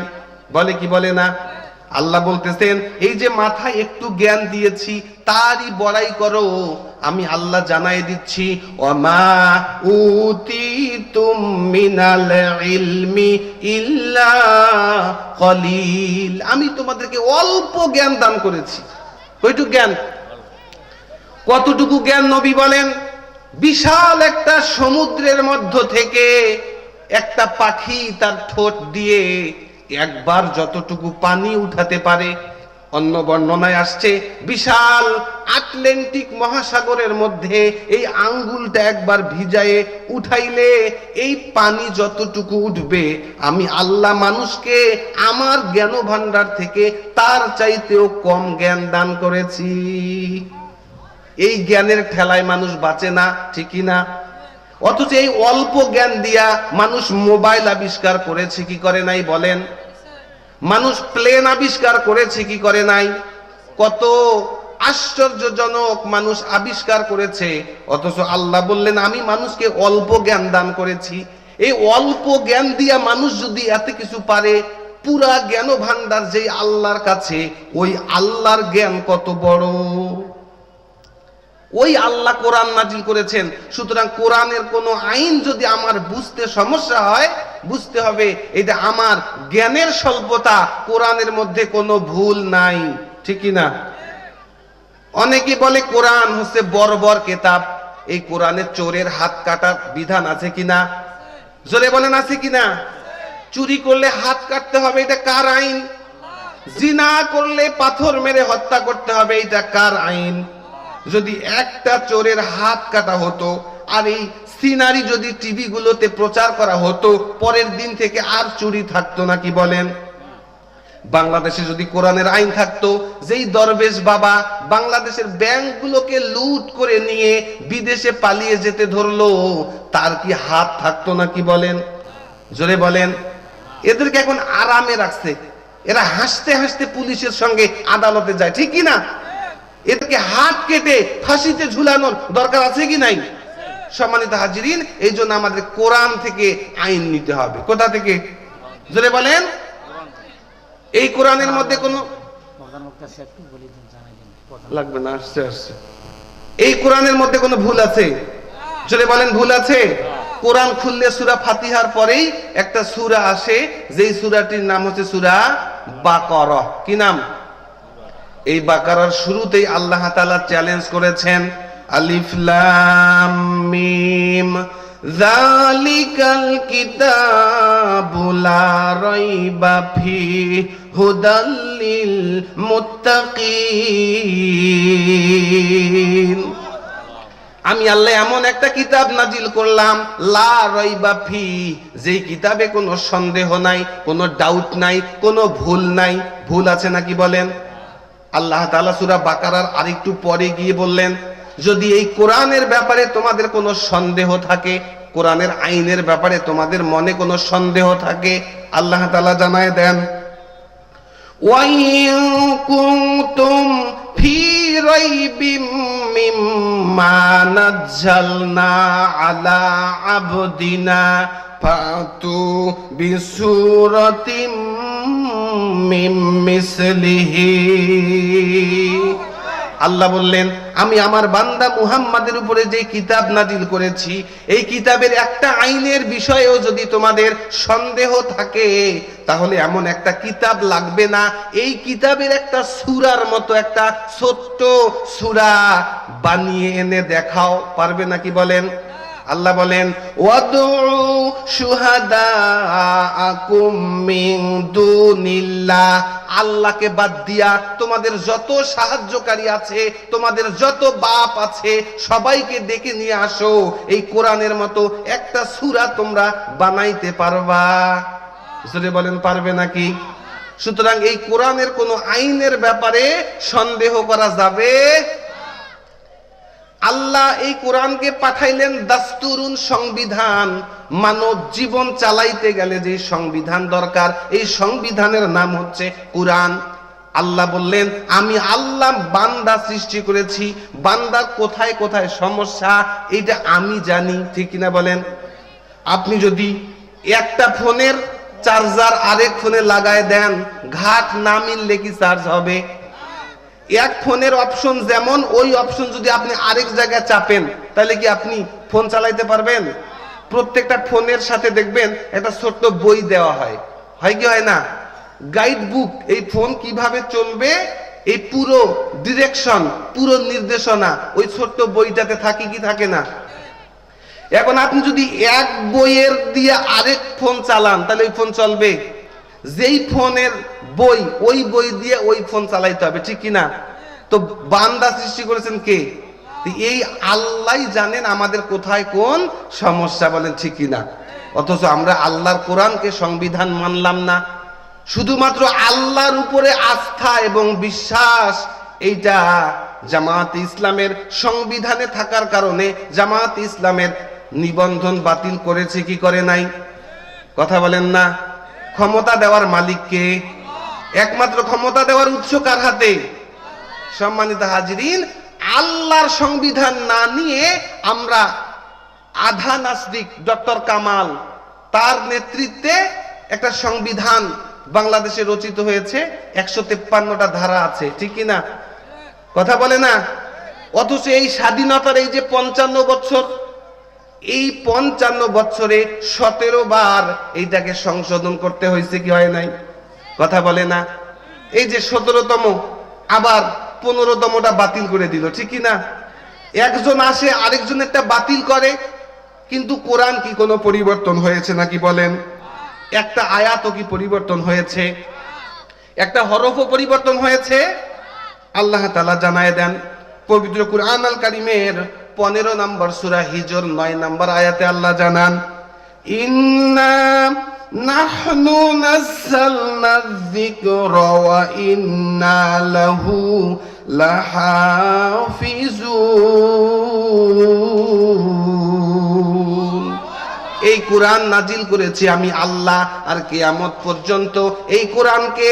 বলে কি বলে না? আল্লাহ বলতেছেন, এই যে মাথায় একটু জ্ঞান দিয়েছি তারই বড়াই করো। আমি আল্লাহ জানাই দিচ্ছি, ওমা উতিতুম মিনাল ইলমি ইল্লা কলিল, আমি তোমাদেরকে অল্প জ্ঞান দান করেছি। কয়টুকু জ্ঞান? কতটুকু জ্ঞান নবী বলেন? বিশাল একটা সমুদ্রের মধ্য থেকে একটা পাখি তার ঠোঁট দিয়ে একবার যতটুকু পানি উঠাতে পারে, অন্য বর্ণনায় আসছে বিশাল আটলান্টিক মহাসাগরের মধ্যে এই আঙ্গুলটা একবার ভিজায়ে উঠাইলে এই পানি যতটুকু উঠবে, আমি আল্লাহ মানুষকে আমার জ্ঞান ভান্ডার থেকে তার চাইতেও কম জ্ঞান দান করেছি। এই জ্ঞানের ঠেলায় মানুষ বাঁচে না। ঠিকই না? অথচ এই অল্প জ্ঞান দিয়া মানুষ মোবাইল আবিষ্কার করেছে, কি করে নাই বলেন? মানুষ প্লেন আবিষ্কার করেছে, কি করে নাই? কত আশ্চর্যজনক মানুষ আবিষ্কার করেছে, অথচ আল্লাহ বললেন আমি মানুষকে অল্প জ্ঞান দান করেছি। এই অল্প জ্ঞান দিয়া মানুষ যদি এত কিছু পারে, পুরা জ্ঞান ভান্ডার যেই আল্লাহর কাছে, ওই আল্লাহর জ্ঞান কত বড়। ওই আল্লাহ কোরআন নাজিল করেছেন। সুতরাং কোরআনের কোনো আইন যদি আমার বুঝতে সমস্যা হয়, বুঝতে হবে এটা আমার জ্ঞানের স্বল্পতা, কোরআনের মধ্যে কোনো ভুল নাই। ঠিক না? অনেকে বলে কোরআন হচ্ছে বর্বর কিতাব। এই কোরআনে চোরের হাত কাটার বিধান আছে কিনা? জোরে বলেন আছে কিনা? চুরি করলে হাত কাটতে হবে, এটা কার আইন? জিনা করলে পাথর মেরে হত্যা করতে হবে, এটা কার আইন? যদি একটা চোরের হাত কাটা হতো আর এই সিনারি যদি টিভি গুলোতে প্রচার করা হতো, পরের দিন থেকে আর চুরি থাকতো না, কি বলেন? বাংলাদেশে যদি কোরআনের আইন থাকতো, যেই দরবেশ বাবা বাংলাদেশের ব্যাংকগুলোকে লুট করে নিয়ে বিদেশে পালিয়ে যেতে ধরলো, তার কি হাত থাকতো না, কি বলেন? জোরে বলেন। এদেরকে এখন আরামে রাখছে, এরা হাসতে হাসতে পুলিশের সঙ্গে আদালতে যায়, ঠিক কি না? এদেরকে হাত কেটে ফাঁসিতে ঝুলানোর দরকার আছে কি নাই? সম্মানিত হাজিরিন, এই জন্য আমাদের কোরআন থেকে আইন নিতে হবে। কোথা থেকে? জোরে বলেন। এই কোরআনের মধ্যে কোনো লাগবে না, আসছে আসছে। এই কোরআনের মধ্যে কোনো ভুল আছে? জোরে বলেন, ভুল আছে? কোরআন খুললে সূরা ফাতিহার পরেই একটা সূরা আসে, যেই সূরাটির নাম হচ্ছে সূরা বাকারা। কি নাম? এই বাকারার শুরুতেই আল্লাহ তাআলা চ্যালেঞ্জ করেছেন, আলিফ লাম মিম যালিকাল কিতাবু লা রাইবা ফিহি হুদাল লিল মুত্তাকিন। আমি আল্লাহ এমন একটা কিতাব নাজিল করলাম, লা রাইবা ফিহি, যেই কিতাবে কোনো সন্দেহ নাই, কোনো ডাউট নাই, কোনো ভুল নাই। ভুল আছে নাকি বলেন? আল্লাহ তাআলা সূরা বাকারার আরেকটু পরে গিয়ে বললেন, যদি এই কোরআনের ব্যাপারে তোমাদের কোনো সন্দেহ থাকে, কোরআনের আইনের ব্যাপারে তোমাদের মনে কোনো সন্দেহ থাকে, আল্লাহ তাআলা জানায় দেন, ওয়াইন কুনতুম ফি রাইবিম মিম্মা নাজ্জালনা আলা আবদিনা ফাতু বিসূরাতিম মিন মিসলিহি। আল্লাহ বললেন, আমি আমার বান্দা মুহাম্মাদের উপরে যে কিতাব নাজিল করেছি, এই কিতাবের একটা আইনের বিষয়েও যদি তোমাদের সন্দেহ থাকে, তাহলে এমন একটা কিতাব লাগবে না, এই কিতাবের একটা সূরার মতো একটা ছোট্ট সূরা বানিয়ে এনে দেখাও। পারবে নাকি বলেন? আল্লাহ বলেন, ওয়াদউ শুহাদাআকুম মিন দুনিল্লাহ, আল্লাহকে বাদ দিয়া তোমাদের যত সাহায্যকারী আছে, তোমাদের যত বাপ আছে, সবাইকে ডেকে নিয়ে আসো, এই কোরআনের মতো একটা সূরা তোমরা বানাইতে পারবা। জোরে বলেন, পারবে নাকি? সুতরাং এই কোরআনের কোনো আইনের ব্যাপারে সন্দেহ করা যাবে। আল্লাহ এই কোরআনকে পাঠাইলেন দাস্তুরুন, সংবিধান। মানব জীবন চালাইতে গেলে যে সংবিধান দরকার, এই সংবিধানের নাম হচ্ছে কোরআন। আল্লাহ বললেন, আমি আল্লাহ বান্দা সৃষ্টি করেছি, বান্দার কোথায় কোথায় সমস্যা এইটা আমি জানি, ঠিক কিনা বলেন? আপনি যদি একটা ফোনের চার্জার আরেক ফোনে লাগায় দেন, ঘাট না মিললে কি চার্জ হবে? এক ফোনের অপশন যেমন, ওই অপশন যদি আপনি আরেক জায়গায় চাপেন, তাহলে কি আপনি ফোন চালাইতে পারবেন? প্রত্যেকটা ফোনের সাথে দেখবেন একটা ছোট্ট বই দেওয়া হয়, হয় কি হয় না? গাইড বুক, এই ফোন কিভাবে চলবে এই পুরো ডিরেকশন, পুরো নির্দেশনা ওই ছোট্ট বইটাতে থাকে কি থাকে না? এখন আপনি যদি এক বইয়ের দিয়ে আরেক ফোন চালান, তাহলে ওই ফোন চলবে? যেই ফোনের বই, ওই বই দিয়ে ওই ফোন চালাইতে হবে, ঠিক কিনা? তো বান্দা সৃষ্টি করেছেন কে? এই আল্লাহই জানেন আমাদের কোথায় কোন সমস্যা, বলেন ঠিক কিনা? অথচ আমরা আল্লাহর কোরআনকে সংবিধান মানলাম না। শুধুমাত্র আল্লাহর উপরে আস্থা এবং বিশ্বাস, এইটা জামায়াত ইসলামের সংবিধানে থাকার কারণে জামায়াত ইসলামের নিবন্ধন বাতিল করেছে কি করে নাই? কথা বলেন না? ক্ষমতা দেওয়ার মালিক কে? একমাত্র ক্ষমতা দেওয়ার উৎস কার হাতে? সম্মানিত হাজিরিন, আল্লাহর সংবিধান না নিয়ে আমরা আধা নাস্তিক ডক্টর কামাল, তার নেতৃত্বে একটা সংবিধান বাংলাদেশে রচিত হয়েছে, 153টা ধারা আছে, ঠিক কিনা? কথা বলে না? অথচ এই স্বাধীনতার এই যে 55 বছর, এই 55 বছরে 17 বার এইটাকে সংশোধন করতে হয়েছে, কি হয় নাই? কথা বলে না? এই যে 17তম, আবার 15তমটা বাতিল করে দিল, ঠিক কিনা? একজন আসে আরেকজনেরটা বাতিল করে, কিন্তু কোরআন কি কোনো পরিবর্তন হয়েছে নাকি বলেন? একটা আয়াতও কি পরিবর্তন হয়েছে? একটা হরফও পরিবর্তন হয়েছে? আল্লাহ তাআলা জানায় দেন পবিত্র কুরআন আল কারীমের 15 নম্বর সূরা হিজর 9 নম্বর আয়াতে আল্লাহ জানান, ইন্না নাহনু নাযালনা যিকরা ওয়া ইন্না লাহু লাহাফিজুন। এই কোরআন নাজিল করেছি আমি আল্লাহ, আর কিয়ামত পর্যন্ত এই কোরআনকে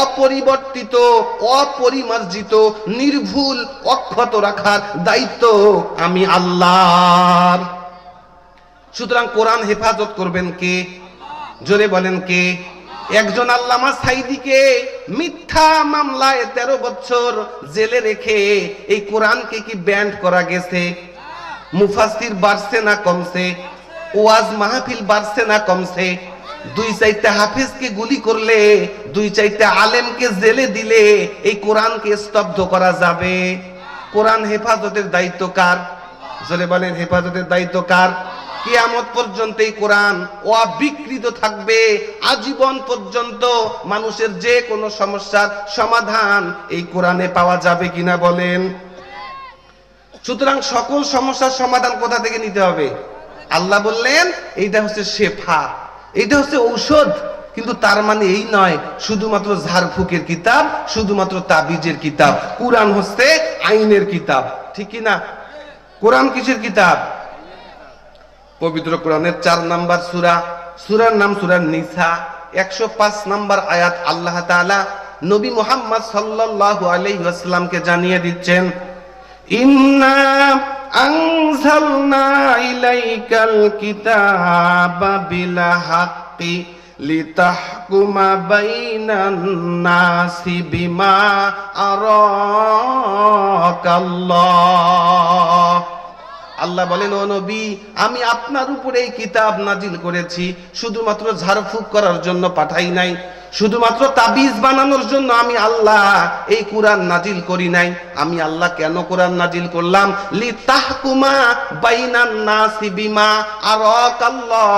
অপরিবর্তিত, অপরিমার্জিত, নির্ভুল, অক্ষত রাখার দায়িত্ব আমি আল্লাহর। সুতরাং কোরআন হেফাজত করবেন কে? জোরে বলেন কে? একজন আল্লামা সাইদিকে মিথ্যা মামলায় 13 বছর জেলে রেখে এই কোরআনকে কি ব্যান্ড করা গেছে? মুফাসসির বাড়ছে না কমছে? ওয়াজ মাহফিল বাড়ছে না কমছে? 2-4টা হাফেজকে গুলি করলে, 2-4টা আলেমকে জেলে দিলে এই কোরআনকে স্তব্ধ করা যাবে? কোরআন হেফাজতের দায়িত্ব কার? জোরে বলেন, হেফাজতের দায়িত্ব কার? কিয়ামত পর্যন্ত এই কোরআন অবিকৃত থাকবে। আজীবন পর্যন্ত মানুষের যে কোনো সমস্যার সমাধান এই কোরআনে পাওয়া যাবে কিনা বলেন? সুতরাং সকল সমস্যার সমাধান কোথা থেকে নিতে হবে? আল্লাহ বললেন এইটা হচ্ছে শেফা, এইটা হচ্ছে ঔষধ। কিন্তু তার মানে এই নয় শুধুমাত্র ঝাড়ফুঁকের কিতাব, শুধুমাত্র তাবিজের কিতাব। কোরআন হচ্ছে আইনের কিতাব, ঠিক কি না? কোরআন কিসের কিতাব? পবিত্র কোরআনের 4 নম্বর সূরা, সূরার নাম সূরা নিসা, 105 নম্বর আয়াত আল্লাহ তাআলা নবী মুহাম্মদ সাল্লাল্লাহু আলাইহি ওয়াসাল্লামকে জানিয়ে দিচ্ছেন, ইন্না আনজালনা ইলাইকাল কিতাবা বিল হাক্কি লিতাহকুমা বাইনান নাসি বিমা আরাকাল্লাহ। আল্লাহ বলেন, ও নবী, আমি আপনার উপরে এই কিতাব নাজিল করেছি শুধুমাত্র ঝাড়ফুঁক করার জন্য পাঠাই নাই, শুধুমাত্র তাবিজ বানানোর জন্য আমি আল্লাহ এই কোরআন নাজিল করি নাই। আমি আল্লাহ কেন কোরআন নাজিল করলাম? লিতাহকুমা বাইনান নাসি বিমা আরাকাল্লাহ,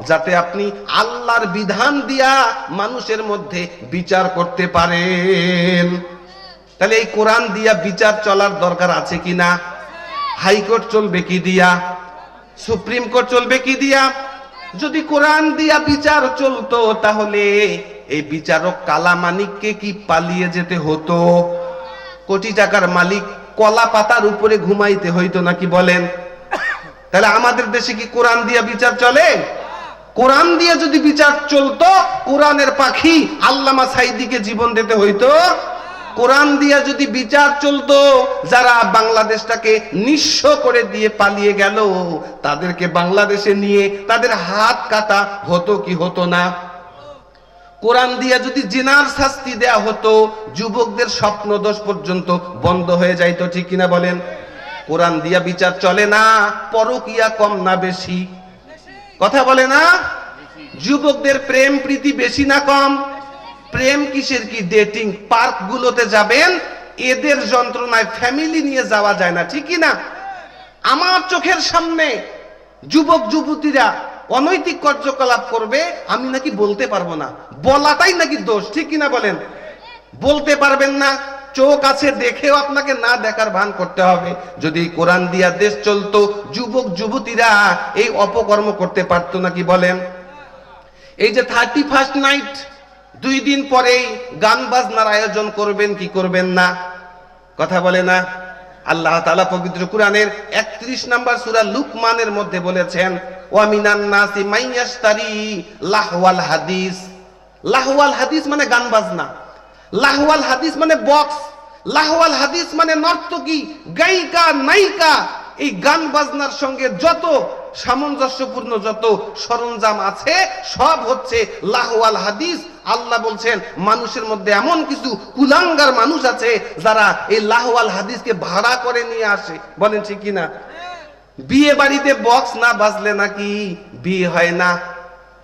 যাতে আপনি আল্লাহর বিধান দিয়া মানুষের মধ্যে বিচার করতে পারেন। তাহলে এই কোরআন দিয়া বিচার চলার দরকার আছে কিনা? হাইকোর্ট চলবে কি দিয়া? সুপ্রিম কোর্ট চলবে কি দিয়া? যদি কোরআন দিয়া বিচার চলতো তাহলে এই বিচারক কালা মানিককে কি পালিয়ে যেতে হতো? কোটি টাকার মালিক কলা পাতার উপরে ঘুমাইতে হইতো নাকি বলেন? তাহলে আমাদের দেশে কি কোরআন দিয়া বিচার চলে? কোরআন দিয়ে যদি বিচার চলতো, কোরআনের পাখি আল্লামা সাইদিকে জীবন দিতে হইতো? কোরআন দিয়া যদি বিচার চলতো, যারা বাংলাদেশটাকে নিঃস্ব করে দিয়ে পালিয়ে গেল তাদেরকে বাংলাদেশে নিয়ে তাদের হাত কাটা হতো কি হতো না? কোরআন দিয়া যদি জিনার শাস্তি দেয়া হতো, যুবকদের স্বপ্নদোষ পর্যন্ত বন্ধ হয়ে যাইতো, ঠিক কিনা বলেন? কোরআন দিয়া বিচার চলে না। পরকিয়া কম না বেশি? কথা বলে না? যুবকদের প্রেম প্রীতি বেশি না কম? প্রেম কিসের কি? ডেটিং পার্ক গুলোতে যাবেন, এদের যন্ত্রণায় ফ্যামিলি নিয়ে যাওয়া যায় না, ঠিক কি না? আমার চোখের সামনে যুবক যুবতীরা অনৈতিক কার্যকলাপ করবে, আমি নাকি বলতে পারবো না, বলাটাই নাকি দোষ, ঠিক কিনা বলেন? বলতে পারবেন না, চোখ আছে দেখেও আপনাকে না দেখার ভান করতে হবে। যদি কোরআন দিয়া দেশ চলতো, যুবক যুবতীরা এই অপকর্ম করতে পারতো নাকি বলেন? এই যে 31st নাইট, 2 দিন পরেই গান বাজনার আয়োজন করবেন কি করবেন না? কথা বলে না? আল্লাহ তাআলা পবিত্র কোরআনের 31 নম্বর সূরা লুকমানের মধ্যে বলেছেন, ওয়া মিনান নাসি মাইয়াশতারি লাহওয়াল হাদিস। লাহওয়াল হাদিস মানে গান বাজনা, লাহওয়াল হাদিস মানে বক্স, লাহওয়াল হাদিস মানে নর্তকী, গায়িকা, নায়িকা। এই গান বাজনার সঙ্গে যত সামঞ্জস্যপূর্ণ যত সরঞ্জাম আছে সব হচ্ছে লাহওয়াল হাদিস। আল্লাহ বলছেন মানুষের মধ্যে এমন কিছু কুলাঙ্গার মানুষ আছে যারা এই লাহওয়াল হাদিসকে ভাড়া করে নিয়ে আসে। বলেন ঠিক কিনা? বিয়ে বাড়িতে বক্স না বাজলে নাকি বিয়ে হয় না,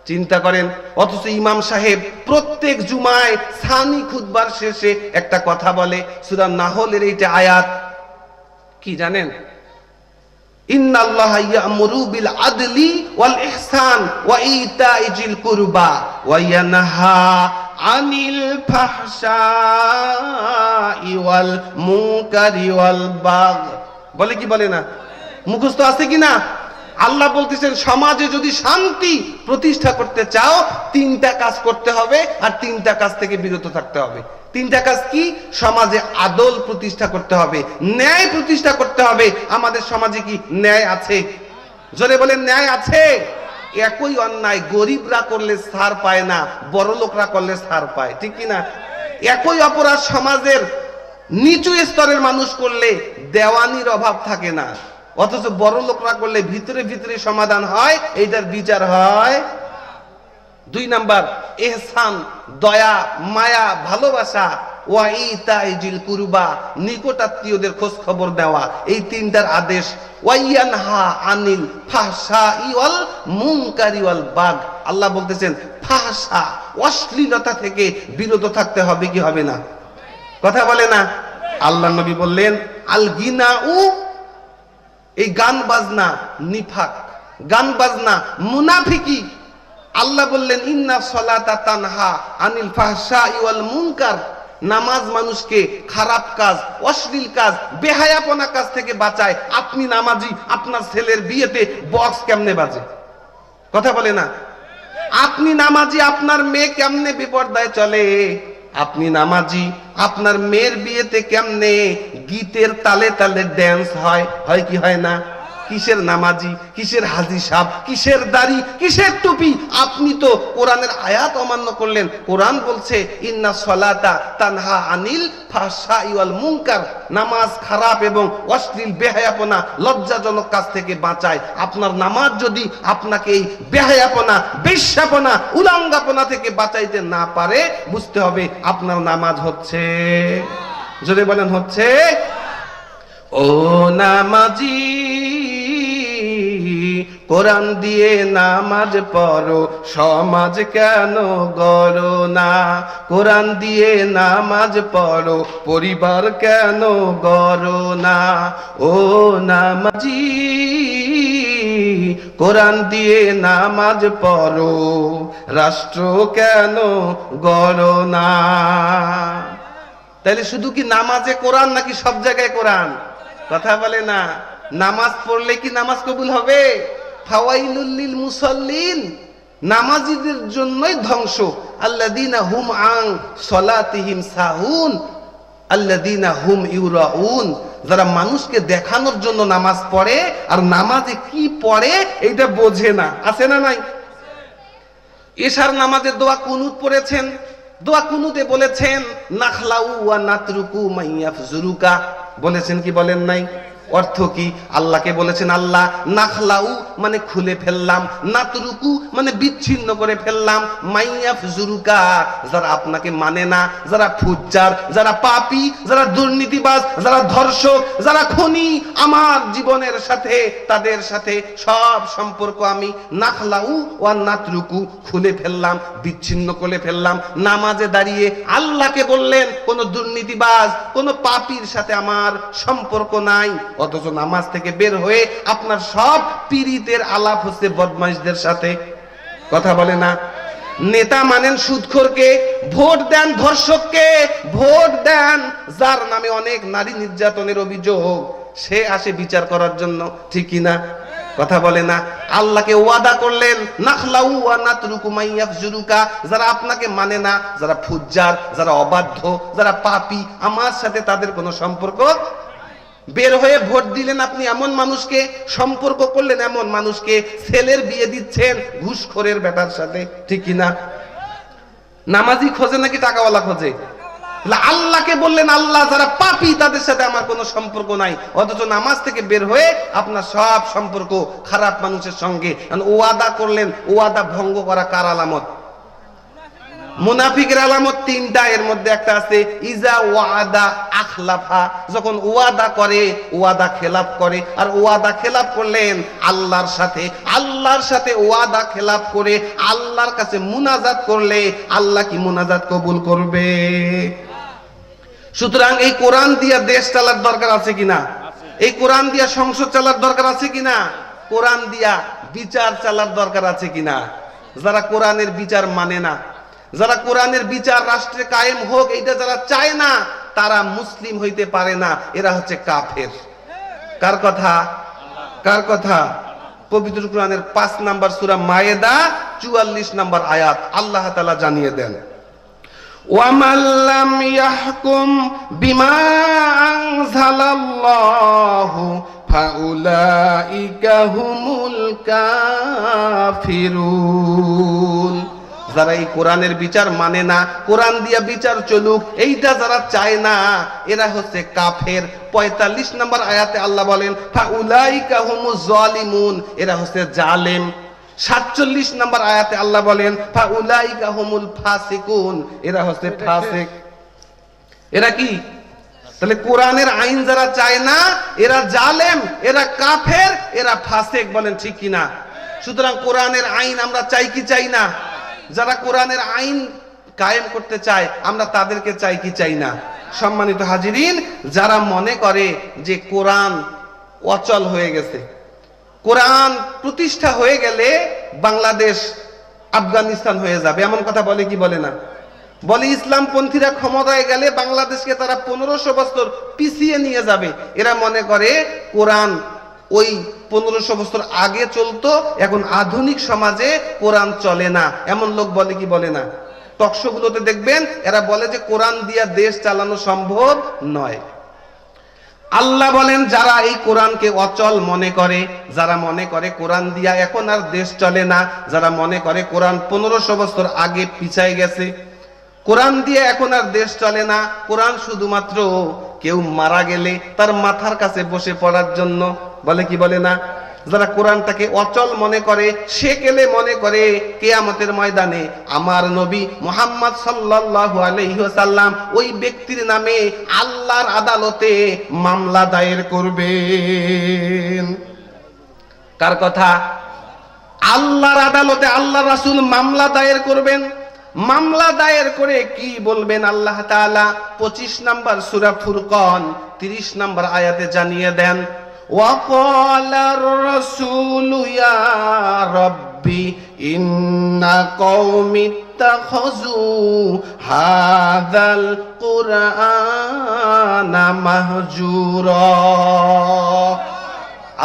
চিন্তা করেন। অথচ ইমাম সাহেব প্রত্যেক জুমায় সানি খুতবার শেষে একটা কথা বলে, সূরা নাহলের এইটা আয়াত কি জানেন? ইন্নাল্লাহা ইয়া'মুরু বিল আদলি ওয়াল ইহসান ওয়া ইতা'i যিল কুরবা ওয়া ইয়ানহা আনিল ফাহশাই ওয়াল মুনকারি ওয়াল বাগয়। বলে কি বলে না? মুখস্থ আছে কি না? আল্লাহ বলতেছেন সমাজে যদি শান্তি প্রতিষ্ঠা করতে চাও তিনটা কাজ করতে হবে, আর তিনটা কাজ থেকে বিরত থাকতে হবে। তিনটা কাজ কি? সমাজে আদল প্রতিষ্ঠা করতে হবে, ন্যায় প্রতিষ্ঠা করতে হবে। আমাদের সমাজে কি ন্যায় আছে? জোরে বলেন, ন্যায় আছে? একই অন্যায় গরিবরা করলে ছাড় পায় না, বড় লোকরা করলে ছাড় পায়, ঠিক কি না? একই অপরাধ সমাজের নিচু স্তরের মানুষ করলে দেওয়ানির অভাব থাকে না, অথচ বড় লোকরা করলে ভিতরে ভিতরে সমাধান হয়, এইটার বিচার হয়। 2 নাম্বার ইহসান, দয়া, মায়া, ভালোবাসা, ওয়া ইতাইজিল কুরবা, নিকটাত্মীয়দের খোঁজ খবর দেওয়া, এই তিনটার আদেশ। ওয়া ইয়ানহা আনিল ফাহশাই ওয়াল মুনকারি ওয়াল বাগয়। আল্লাহ বলতেছেন ফাহশা, অশ্লীলতা থেকে বিরত থাকতে হবে কি হবে না? কথা বলে না? আল্লাহ নবী বললেন আল গিনাউ, এই গান বাজনা নিফাক, গান বাজনা মুনাফিকি। আল্লাহ বললেন ইন্না সলাতা তানহা আনিল ফাহশাই ওয়াল মুনকার, নামাজ মানুষকে খারাপ কাজ, অশ্লীল কাজ, বেহায়াপনা কাজ থেকে বাঁচায়। আপনি নামাজি, আপনার ছেলের বিয়েতে বক্স কেমনে বাজে? কথা বলে না? আপনি নামাজি, আপনার মেয়ে কেমনে বিপর্দায় চলে? আপনি নামাজি, আপনার মেয়ের বিয়েতে কেমনে গীতের তালে তালে ড্যান্স হয়? হয় কি হয় না? কিসের নামাজি, কিসের হাজি সাহেব, কিসের দাড়ি, কিসের টুপি? আপনি তো কোরআনের আয়াত অমান্য করলেন। কোরআন বলছে ইন্না সলাতা তানহা আনিল ফাহশাই ওয়াল মুনকার, নামাজ খারাপ এবং অশ্লীল বেহায়াপনা লজ্জাজনক কাজ থেকে বাঁচায়। আপনার নামাজ যদি আপনাকে এই বেহায়াপনা, বেশ্যাপনা, উলাঙ্গাপনা থেকে বাঁচাইতে না পারে, বুঝতে হবে আপনার নামাজ হচ্ছে, যদি বলেন হচ্ছে। ও নামাজি, কোরআন দিয়ে নামাজ পড়ো, সমাজ কেন গড়ো না? কোরআন দিয়ে নামাজ পড়ো, পরিবার কেন গড়ো না? ও নামাজি, কোরআন দিয়ে নামাজ পড়ো, রাষ্ট্র কেন গড়ো না? তাহলে শুধু কি নামাজে কোরআন, নাকি সব জায়গায় কোরআন? কথা বলে না? নামাজ পড়লে কি নামাজ কবুল হবে? ফাওয়াইলুল লিল মুসাল্লিন, নামাজীদের জন্যই ধ্বংস। আল্লাযীনা হুম আন সলাতিহিম সাহুন আল্লাযীনা হুম ইউরাউন, যারা মানুষকে দেখানোর জন্য নামাজ পড়ে আর নামাজে কি পড়ে এইটা বোঝে না। আছে না নাই? এশার নামাজে দোয়া কুনুত পড়েছেন, দোয়া কুনুতে বলেছেন নাখলাউ ওয়া নাতরুকু মাইয়াফজুরুকা, বলেছেন কি বলেন নাই? অর্থ কি? আল্লাহকে বলেছেন আল্লাহ নাখলাউ মানে খুলে ফেললাম, নাতরুকু মানে বিচ্ছিন্ন করে ফেললাম, মাইয়াফজুরুকা যারা আপনাকে মানে না, যারা ফুজ্জার, যারা পাপী, যারা দুর্নীতিবাজ, যারা ধর্ষক, যারা খুনি, আমার জীবনের সাথে, তাদের সাথে সব সম্পর্ক আমি নাখলাউ ওয়া নাতরুকু খুলে ফেললাম, বিচ্ছিন্ন করে ফেললাম। নামাজে দাঁড়িয়ে আল্লাহকে বললেন কোন দুর্নীতিবাজ, কোন পাপীর সাথে আমার সম্পর্ক নাই, অথচ নামাজ থেকে বের হয়ে আপনার সব পীরিতের আলাপ হচ্ছে বদমাইশদের সাথে। কথা বলে না? নেতা মানেন সুদখোরকে, ভোট দেন ধর্ষককে, ভোট দেন যার নামে অনেক নারী নির্যাতনের অভিযোগ, সে আসে বিচার করার জন্য, ঠিক কি না? কথা বলে না? আল্লাহকে ওয়াদা করলেন নাখলাউ ওয়া নাতরুকু মাইয়াফজুরুকা, যারা আপনাকে মানে না, যারা ফুজ্জার, যারা অবাধ্য, যারা পাপী, আমার সাথে তাদের কোনো সম্পর্ক। বের হয়ে ভোট দিলেন আপনি এমন মানুষকে, সম্পর্ক করলেন এমন মানুষকে, ছেলের বিয়ে দিচ্ছেন ঘুষখোরের বেটার সাথে, ঠিক কি না? নামাজি খোঁজে নাকি টাকাওয়ালা খোঁজে? আল্লাহকে বললেন আল্লাহ যারা পাপী তাদের সাথে আমার কোনো সম্পর্ক নাই, অথচ নামাজ থেকে বের হয়ে আপনার সব সম্পর্ক খারাপ মানুষের সঙ্গে। ওয়াদা করলেন, ওয়াদা ভঙ্গ করা কার আলামত? মুনাফিকের আলামত 3টা, এর মধ্যে একটা আছে ইজা ওয়াদা আখলাফা, যখন ওয়াদা করে ওয়াদা খেলাফ করে। আর ওয়াদা খেলাফ করলেন আল্লাহর সাথে, আল্লাহর সাথে ওয়াদা খেলাফ করে আল্লাহর কাছে মুনাজাত করলে আল্লাহ কি মুনাজাত কবুল করবে? সুতরাং এই কোরআন দিয়া দেশ চালার দরকার আছে কিনা? এই কোরআন দিয়া সংসদ চালার দরকার আছে কিনা? কোরআন দিয়া বিচার চালার দরকার আছে কিনা? যারা কোরআনের বিচার মানে না, যারা কোরআনের বিচার রাষ্ট্রে কায়েম হোক এইটা যারা চায় না, তারা মুসলিম হইতে পারে না, এরা হচ্ছে কাফের। কার কথা? কার কথা? পবিত্র কোরআনের 5 নম্বর সূরা মায়েদা 44 নম্বর আয়াত আল্লাহ তাআলা জানিয়ে দেন, ওয়ামান লাম ইয়াহকুম বিমা আনজালাল্লাহু ফাউলাইকা হুমুল কাফিরুন। যারা এই কোরআনের বিচার মানে না, কোরআন দিয়া বিচার চলুক এইটা যারা চায় না, এরা হচ্ছে কাফের। 45 নম্বর আয়াতে আল্লাহ বলেন ফাউলাইকা হুমুজ জালিমুন, এরা হচ্ছে জালেম। 47 নম্বর আয়াতে আল্লাহ বলেন ফাউলাইকা হুমুল ফাসিকুন, এরা হচ্ছে ফাসিক। এরা কি? তাহলে কোরআনের আইন যারা চায় না, এরা জালেম, এরা কাফের, এরা ফাসিক। বলেন ঠিক কিনা? সুতরাং কোরআনের আইন আমরা চাই কি চাই না? যারা কোরআনের আইন কায়েম করতে চায় আমরা তাদেরকে চাই কি চাই না? সম্মানিত হাজিরিন, যারা মনে করে যে কোরআন অচল হয়ে গেছে, কোরআন প্রতিষ্ঠা হয়ে গেলে বাংলাদেশ আফগানিস্তান হয়ে যাবে, এমন কথা বলে কি বলে না? বলে ইসলামপন্থীরা ক্ষমতায় গেলে বাংলাদেশকে তারা 1500 বছর পিছিয়ে নিয়ে যাবে। এরা মনে করে কোরআন ওই 1500 বছর আগে চলতো, এখন আধুনিক সমাজে কোরআন চলে না, এমন লোক বলে কি বলে না? টকশোগুলোতে দেখবেন এরা বলে যে কোরআন দিয়া দেশ চালানো সম্ভব নয়। আল্লাহ বলেন যারা এই কোরআনকে অচল মনে করে, যারা মনে করে কোরআন দিয়া এখন আর দেশ চলে না, যারা মনে করে কোরআন 1500 বছর আগে পিছায় গেছে, কোরআন দিয়ে এখন আর দেশ চলে না, কোরআন শুধুমাত্র কেউ মারা গেলে তার মাথার কাছে বসে পড়ার জন্য, বলে কি বলে না? যারা কোরআনটাকে অচল মনে করে, সে গেলে মনে করে কিয়ামতের ময়দানে আমার নবী মুহাম্মদ সাল্লাল্লাহু আলাইহি ওয়াসাল্লাম ওই ব্যক্তির নামে আল্লাহর আদালতে মামলা দায়ের করবেন। কার কথা? আল্লাহর আদালতে আল্লাহর রাসূল মামলা দায়ের করবেন। মামলা দায়ের করে কি বলবেন আল্লাহ তাআলা? 25 নম্বর সূরা ফুরকান 30 নম্বর আয়াতে জানিয়ে দেন, ওয়াকালার রাসূলু ইয়া রাব্বি ইন্না কওমি ইত্তাখাযু হাযাল কুরআনা মাহজুরা।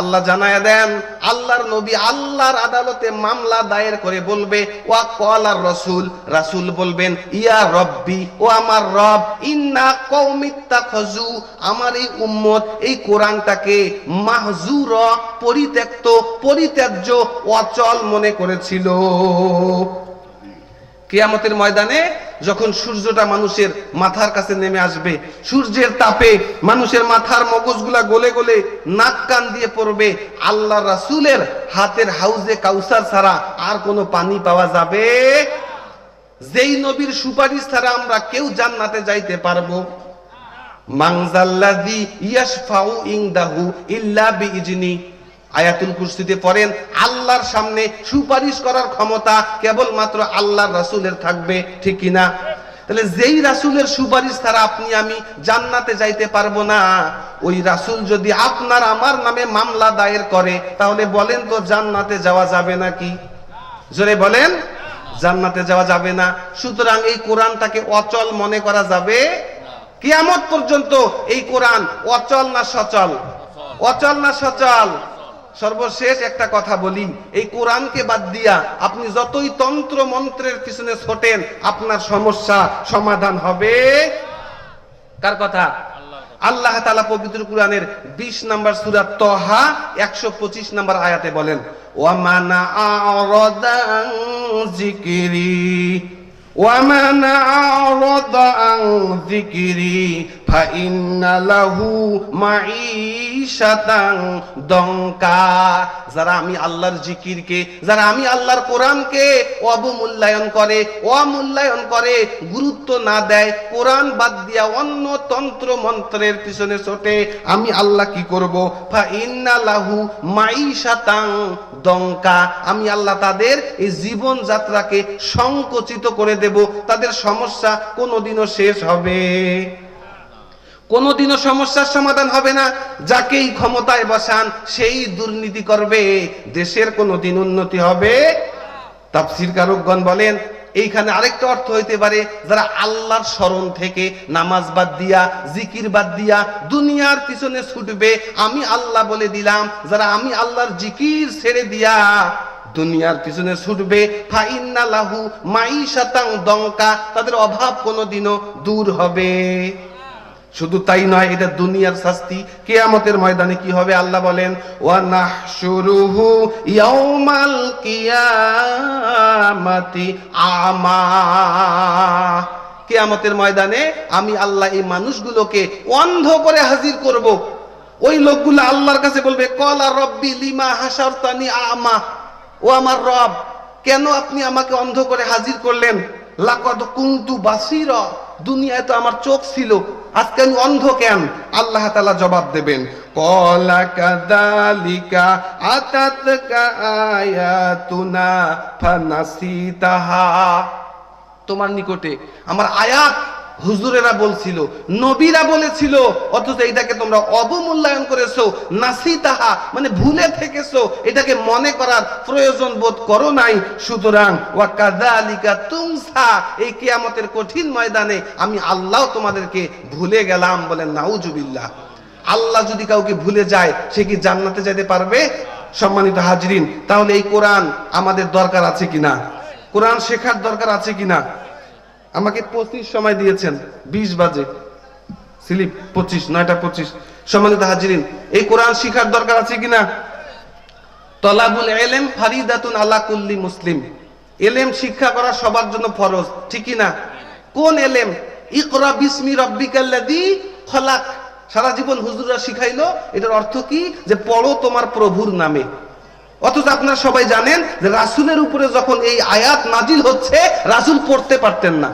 আল্লাহ জানায়া দেন আল্লাহর নবী আল্লাহর আদালতে মামলা দায়ের করে বলবে ওয়া ক্বালার রাসূল, রাসূল বলবেন ইয়া রব্বি, ও আমার রব, ইন্না কওমি ইত্তাখাযু, আমার এই উম্মত এই কোরআনটাকে মাহজুরা, পরিত্যক্ত, পরিত্যাজ্য, অচল মনে করেছিল। কিয়ামতের ময়দানে যখন সূর্যটা মানুষের মাথার কাছে নেমে আসবে, সূর্যের তাপে মানুষের মাথার মগজগুলা গলে গলে নাক কান দিয়ে পড়বে, আল্লাহ রাসূলের হাতের হাউজে কাউসার ছাড়া আর কোনো পানি পাওয়া যাবে? যেই নবীর সুপারিশ ছাড়া আমরা কেউ জান্নাতে যাইতে পারবো। মানজাল্লাযী ইয়াশফাউ ইনদাহু ইল্লা বিইজনি, আয়াতুল কুরসিতে পড়েন আল্লাহর সামনে সুপারিশ করার ক্ষমতা কেবলমাত্র আল্লাহর রাসূলের থাকবে, ঠিক কিনা? তাহলে যেই রাসূলের সুপারিশ ছাড়া আপনি আমি জান্নাতে যাইতে পারবো না, ওই রাসূল যদি আপনার আমার নামে মামলা দায়ের করে, তাহলে বলেন তো জান্নাতে যাওয়া যাবে নাকি? জোরে বলেন, জান্নাতে যাওয়া যাবে না। সুতরাং এই কোরআনটাকে অচল মনে করা যাবে? কিয়ামত পর্যন্ত এই কোরআন অচল না সচল? অচল না সচল? সর্বশেষ একটা কথা বলি, এই কোরআনকে বাদ দিয়া আপনি যতই তন্ত্র মন্ত্রের পিছনে ছোটেন আপনার সমস্যা সমাধান হবে? কার কথা? আল্লাহ তাআলা পবিত্র কোরআনের 20 নম্বর সূরা তাহা 125 নম্বর আয়াতে বলেন, ওয়া মান আ'রাদা আন যিকরি, ওয়া মান আ'রাদা আন যিকরি ফাইন্না লাহু মাঈশাতান দঙ্কা। যারা আমি আল্লাহর জিকিরকে, যারা আমি আল্লাহর কোরআনকে অবমূল্যায়ন করে, অমূল্যায়ন করে, গুরুত্ব না দেয়, কোরআন বাদ দিয়া অন্য তন্ত্র মন্ত্রের পিছনে ছোটে, আমি আল্লাহ কি করব? ফাইন্না লাহু মাঈশাতান দঙ্কা, আমি আল্লাহ তাদের এই জীবন যাত্রাকে সংকুচিত করে দেব, তাদের সমস্যা কোনোদিনও শেষ হবে? কোনোদিনও সমস্যার সমাধান হবে না। যাকেই ক্ষমতায় বসান সেই দুর্নীতি করবে, দেশের কোনোদিন উন্নতি হবে? তাফসীরকারকগণ বলেন এইখানে আরেকটা অর্থ হইতে পারে যারা আল্লাহর স্মরণ থেকে নামাজ বাদ দিয়া, জিকির বাদ দিয়া দুনিয়ার পিছনে ছুটবে। আমি আল্লাহ বলে দিলাম, যারা আমি আল্লাহর জিকির ছেড়ে দিয়া দুনিয়ার পিছনে ছুটবে, ফাইন্না লাহু মাইশাতান দঙ্কা, তাদের অভাব কোনোদিনও দূর হবে। শুধু তাই নয়, এটা দুনিয়ার শাস্তি। কিয়ামতের ময়দানে কি হবে আল্লাহ বলেন, ওয়া নাহশুরুহু ইয়াউমাল কিয়ামাতি আমা। কিয়ামতের ময়দানে আমি আল্লাহ এই মানুষগুলোকে অন্ধ করে হাজির করব। ওই লোকগুলো আল্লাহর কাছে বলবে, ক্বালা রব্বি লিমা হাশারতানি আমা, ও আমার রব, কেন আপনি আমাকে অন্ধ করে হাজির করলেন? লাকাদ কুনতু বাসীরা, দুনিয়ায় তো আমার চোখ ছিল, আজকে আমি অন্ধ কেন? আল্লাহ তাআলা জবাব দেবেন, ক্বালা কাযালিকা আতাতকা আয়াতুনা ফানাসিতাহা। তোমার নিকটে আমার আয়াত হুজুরেরা বলছিল, নবীরা বলেছিল, অথচ এটাকে তোমরা অবমূল্যায়ন করেছো। নাসিতাহা মানে ভুলে থেকেছো, এটাকে মনে করার প্রয়োজন বোধ করো নাই। সুতরাং ওয়া কাযালিকা তুমসা, এই কিয়ামতের কঠিন ময়দানে আমি আল্লাহ তোমাদেরকে ভুলে গেলাম। বলেন নাউজুবিল্লাহ। আল্লাহ যদি কাউকে ভুলে যায়, সে কি জান্নাতে যেতে পারবে? সম্মানিত হাজরিন, তাহলে এই কোরআন আমাদের দরকার আছে কিনা? কোরআন শেখার দরকার আছে কিনা? আমাকে 25 সময় দিয়েছেন, 20 বাজে স্লিপ 25, 9টা 25। সম্মানিত হাজিরিন, এই কোরআন শিখার দরকার আছে কিনা? তলাবুল ইলম ফারিদাতুন আলা কুল্লি মুসলিম, ইলম শিক্ষা করা সবার জন্য ফরজ, ঠিক কি না? কোন ইলম? ইকরা বিসমি রাব্বিকাল্লাযী খলাক। সারা জীবন হুজুররা শিখাইলো, এটার অর্থ কি? যে পড়ো তোমার প্রভুর নামে। অথচ আপনারা সবাই জানেন যে রাসূলের উপরে যখন এই আয়াত নাজিল হচ্ছে, রাসূল পড়তে পারতেন না।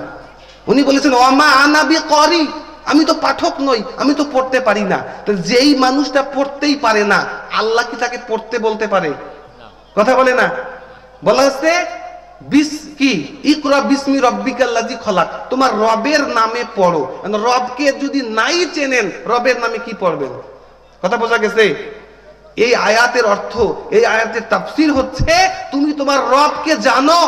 উনি বলেছেন, ওয়ামা আনা বিকরি, আমি তো পাঠক নই, আমি তো পড়তে পারি না। তো যেই মানুষটা পড়তেই পারে না, আল্লাহ কি তাকে পড়তে বলতে পারে? কথা বলে না। বলা হচ্ছে কি, ইকরা বিসমি রাব্বিকাল্লাযী খলাক, তোমার রবের নামে পড়ো। রবকে যদি নাই চেনেন, রবের নামে কি পড়বেন? কথা বোঝা গেছে? এই আয়াতের অর্থ, এই আয়াতের তাফসীর হচ্ছে, তুমি তোমার রবকে জানো,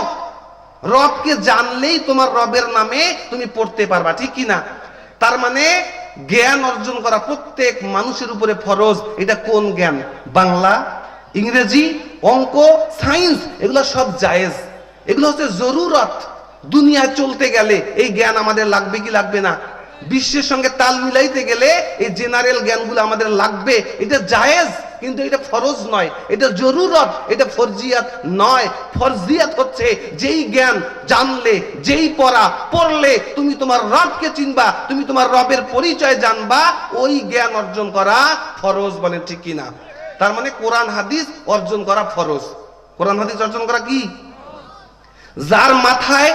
রবকে জানলেই তোমার রবের নামে তুমি পড়তে পারবা, ঠিক কি না? তার মানে জ্ঞান অর্জন করা প্রত্যেক মানুষের উপরে ফরজ। এটা কোন জ্ঞান? বাংলা, ইংরেজি, অঙ্ক, সায়েন্স, এগুলো সব জায়েজ, এগুলো হচ্ছে জরুরত। দুনিয়া চলতে গেলে এই জ্ঞান আমাদের লাগবে কি লাগবে না? বিশ্বের সঙ্গে তাল মিলাইতে গেলে এই জেনারেল জ্ঞানগুলো আমাদের লাগবে। এটা জায়েজ, কিন্তু এটা ফরজ নয়, এটা জরুরত, এটা ফরজিয়াত নয়। ফরজিয়াত হচ্ছে যেই জ্ঞান জানলে, যেই পড়লে তুমি তোমার রবকে চিনবা, তুমি তোমার রবের পরিচয় জানবা, ওই জ্ঞান অর্জন করা ফরজ। বলেন ঠিক কি না? তার মানে কোরআন হাদিস অর্জন করা ফরজ। কোরআন হাদিস অর্জন করা কি? যার মাথায়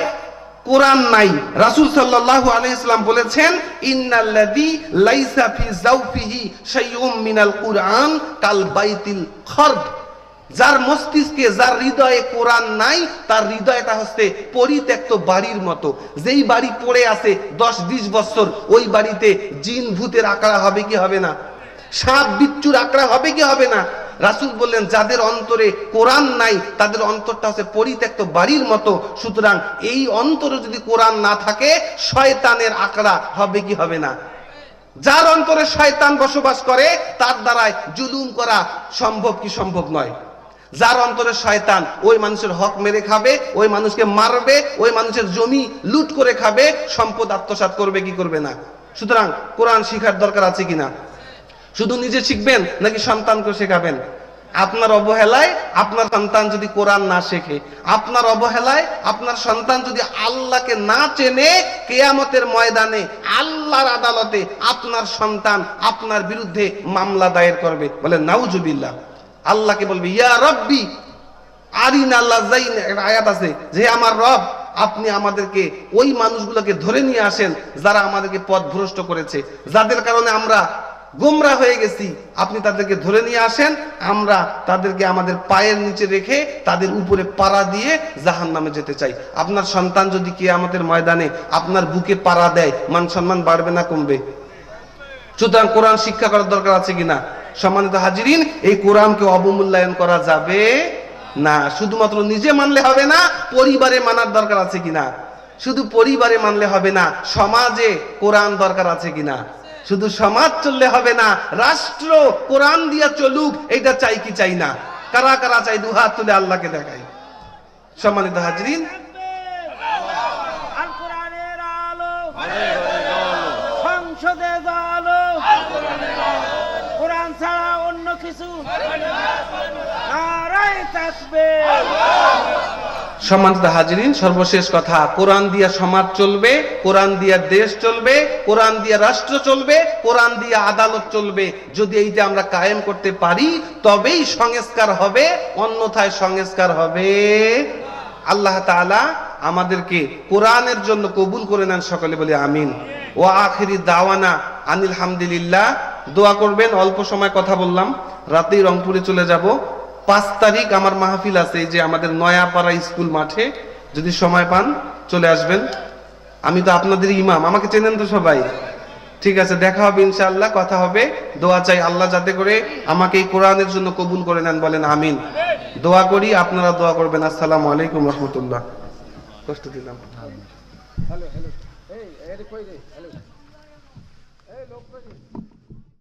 কোরআন নাই, রাসূল সাল্লাল্লাহু আলাইহি ওয়াসাল্লাম বলেছেন, ইন্নাল্লাযী লাইসা ফি যাওফিহি শাইউম মিনাল কুরআন কাল বাইতিল খরব। যার মস্তিষ্কে, যার হৃদয়ে কোরআন নাই, তার হৃদয়টা হচ্ছে পরিত্যক্ত বাড়ির মতো। যেই বাড়ি পড়ে আছে 10-20 বছর, ওই বাড়িতে জিন ভূতের আকড়া হবে কি হবে না? সাপ বিচ্ছুর আকড়া হবে কি হবে না? রাসূল বললেন, যাদের অন্তরে কোরআন নাই, তাদের অন্তরটা হচ্ছে পরিত্যক্ত বাড়ির মতো। সুতরাং এই অন্তরে যদি কোরআন না থাকে, শয়তানের আকড়া হবে কি হবে না? যার অন্তরে শয়তান বসবাস করে, তার দ্বারাই জুলুম করা সম্ভব কি সম্ভব নয়? যার অন্তরে শয়তান, ওই মানুষের হক মেরে খাবে, ওই মানুষকে মারবে, ওই মানুষের জমি লুট করে খাবে, সম্পদ আত্মসাৎ করবে কি করবে না? সুতরাং কোরআন শিখার দরকার আছে কিনা? শুধু নিজে শিখবেন নাকি সন্তানকে শেখাবেন? আপনার অবহেলায় আপনার সন্তান যদি কোরআন না শেখে, আপনার অবহেলায় আপনার সন্তান যদি আল্লাহকে না চেনে, কিয়ামতের ময়দানে আল্লাহর আদালতে আপনার সন্তান আপনার বিরুদ্ধে মামলা দায়ের করবে। বলে নাউজুবিল্লাহ। আল্লাহকে বলবে, ইয়া রব্বি আরিনা লাযাইন, একটা আয়াত আছে যে আমার রব, আপনি আমাদেরকে ওই মানুষগুলোকে ধরে নিয়ে আসেন যারা আমাদেরকে পথভ্রষ্ট করেছে, যাদের কারণে আমরা গোমরা হয়ে গেছি। আপনি তাদেরকে ধরে নিয়ে আসেন, আমরা তাদেরকে আমাদের পায়ের নিচে রেখে তাদের উপরে পাড়া দিয়ে জাহান্নামে যেতে চাই। আপনার সন্তান যদি কিয়ামতের ময়দানে আপনার বুকে পাড়া দেয়, মান সম্মান বাড়বে না কমবে? সুতরাং কোরআন শিক্ষা করার দরকার আছে কিনা? সম্মানিত হাজিরিন, এই কোরআনকে অবমূল্যায়ন করা যাবে না, শুধুমাত্র নিজে মানলে হবে না, পরিবারে মানার দরকার আছে কিনা। শুধু পরিবারে মানলে হবে না, সমাজে কোরআন দরকার আছে কিনা। শুধু সমাজ চললে হবে না, রাষ্ট্র কোরআন দিয়া চলুক, এটা চাই কি চাই না। কারা কারা চাই দুহাত তুলে আল্লাহকে দেখাই। সম্মানিত হাজরিন, আল কোরআনের আলো সংসদে আলো, কোরআন ছাড়া অন্য কিছু নারায়ে তাকবীর। সম্মানিত হাজরিন, সর্বশেষ কথা, কোরআন দিয়া সমাজ চলবে, কোরআন দিয়া দেশ চলবে, কোরআন দিয়া রাষ্ট্র চলবে, কোরআন দিয়া আদালত চলবে। যদি এইটা আমরা কায়েম করতে পারি তবেই সংস্কার হবে, অন্যথায় সংস্কার হবে। আল্লাহ তাআলা আমাদেরকে কোরআনের জন্য কবুল করে নেন, সকলে বলে আমিন। ওয়া আখিরি দাওয়ানা আনিল হামদুলিল্লাহ। দোয়া করবেন। অল্প সময় কথা বললাম, রাতেই রংপুরে চলে যাব। 5 তারিখ আমার মাহফিল আছে, এই যে আমাদের নয়াপাড়া স্কুল মাঠে। যদি সময় পান চলে আসবেন। আমি তো আপনাদের ইমাম, আমাকে চেনেন তো সবাই। ঠিক আছে, দেখা হবে ইনশাআল্লাহ, কথা হবে। দোয়া চাই আল্লাহ যাতে করে আমাকে এই কোরআনের জন্য কবুল করে নেন, বলেন আমিন। দোয়া করি, আপনারা দোয়া করবেন। আসসালামু আলাইকুম রহমতুল্লাহ। কষ্ট দিলাম। হ্যালো হ্যালো, এই এর কই রে, হ্যালো এই লোক কই?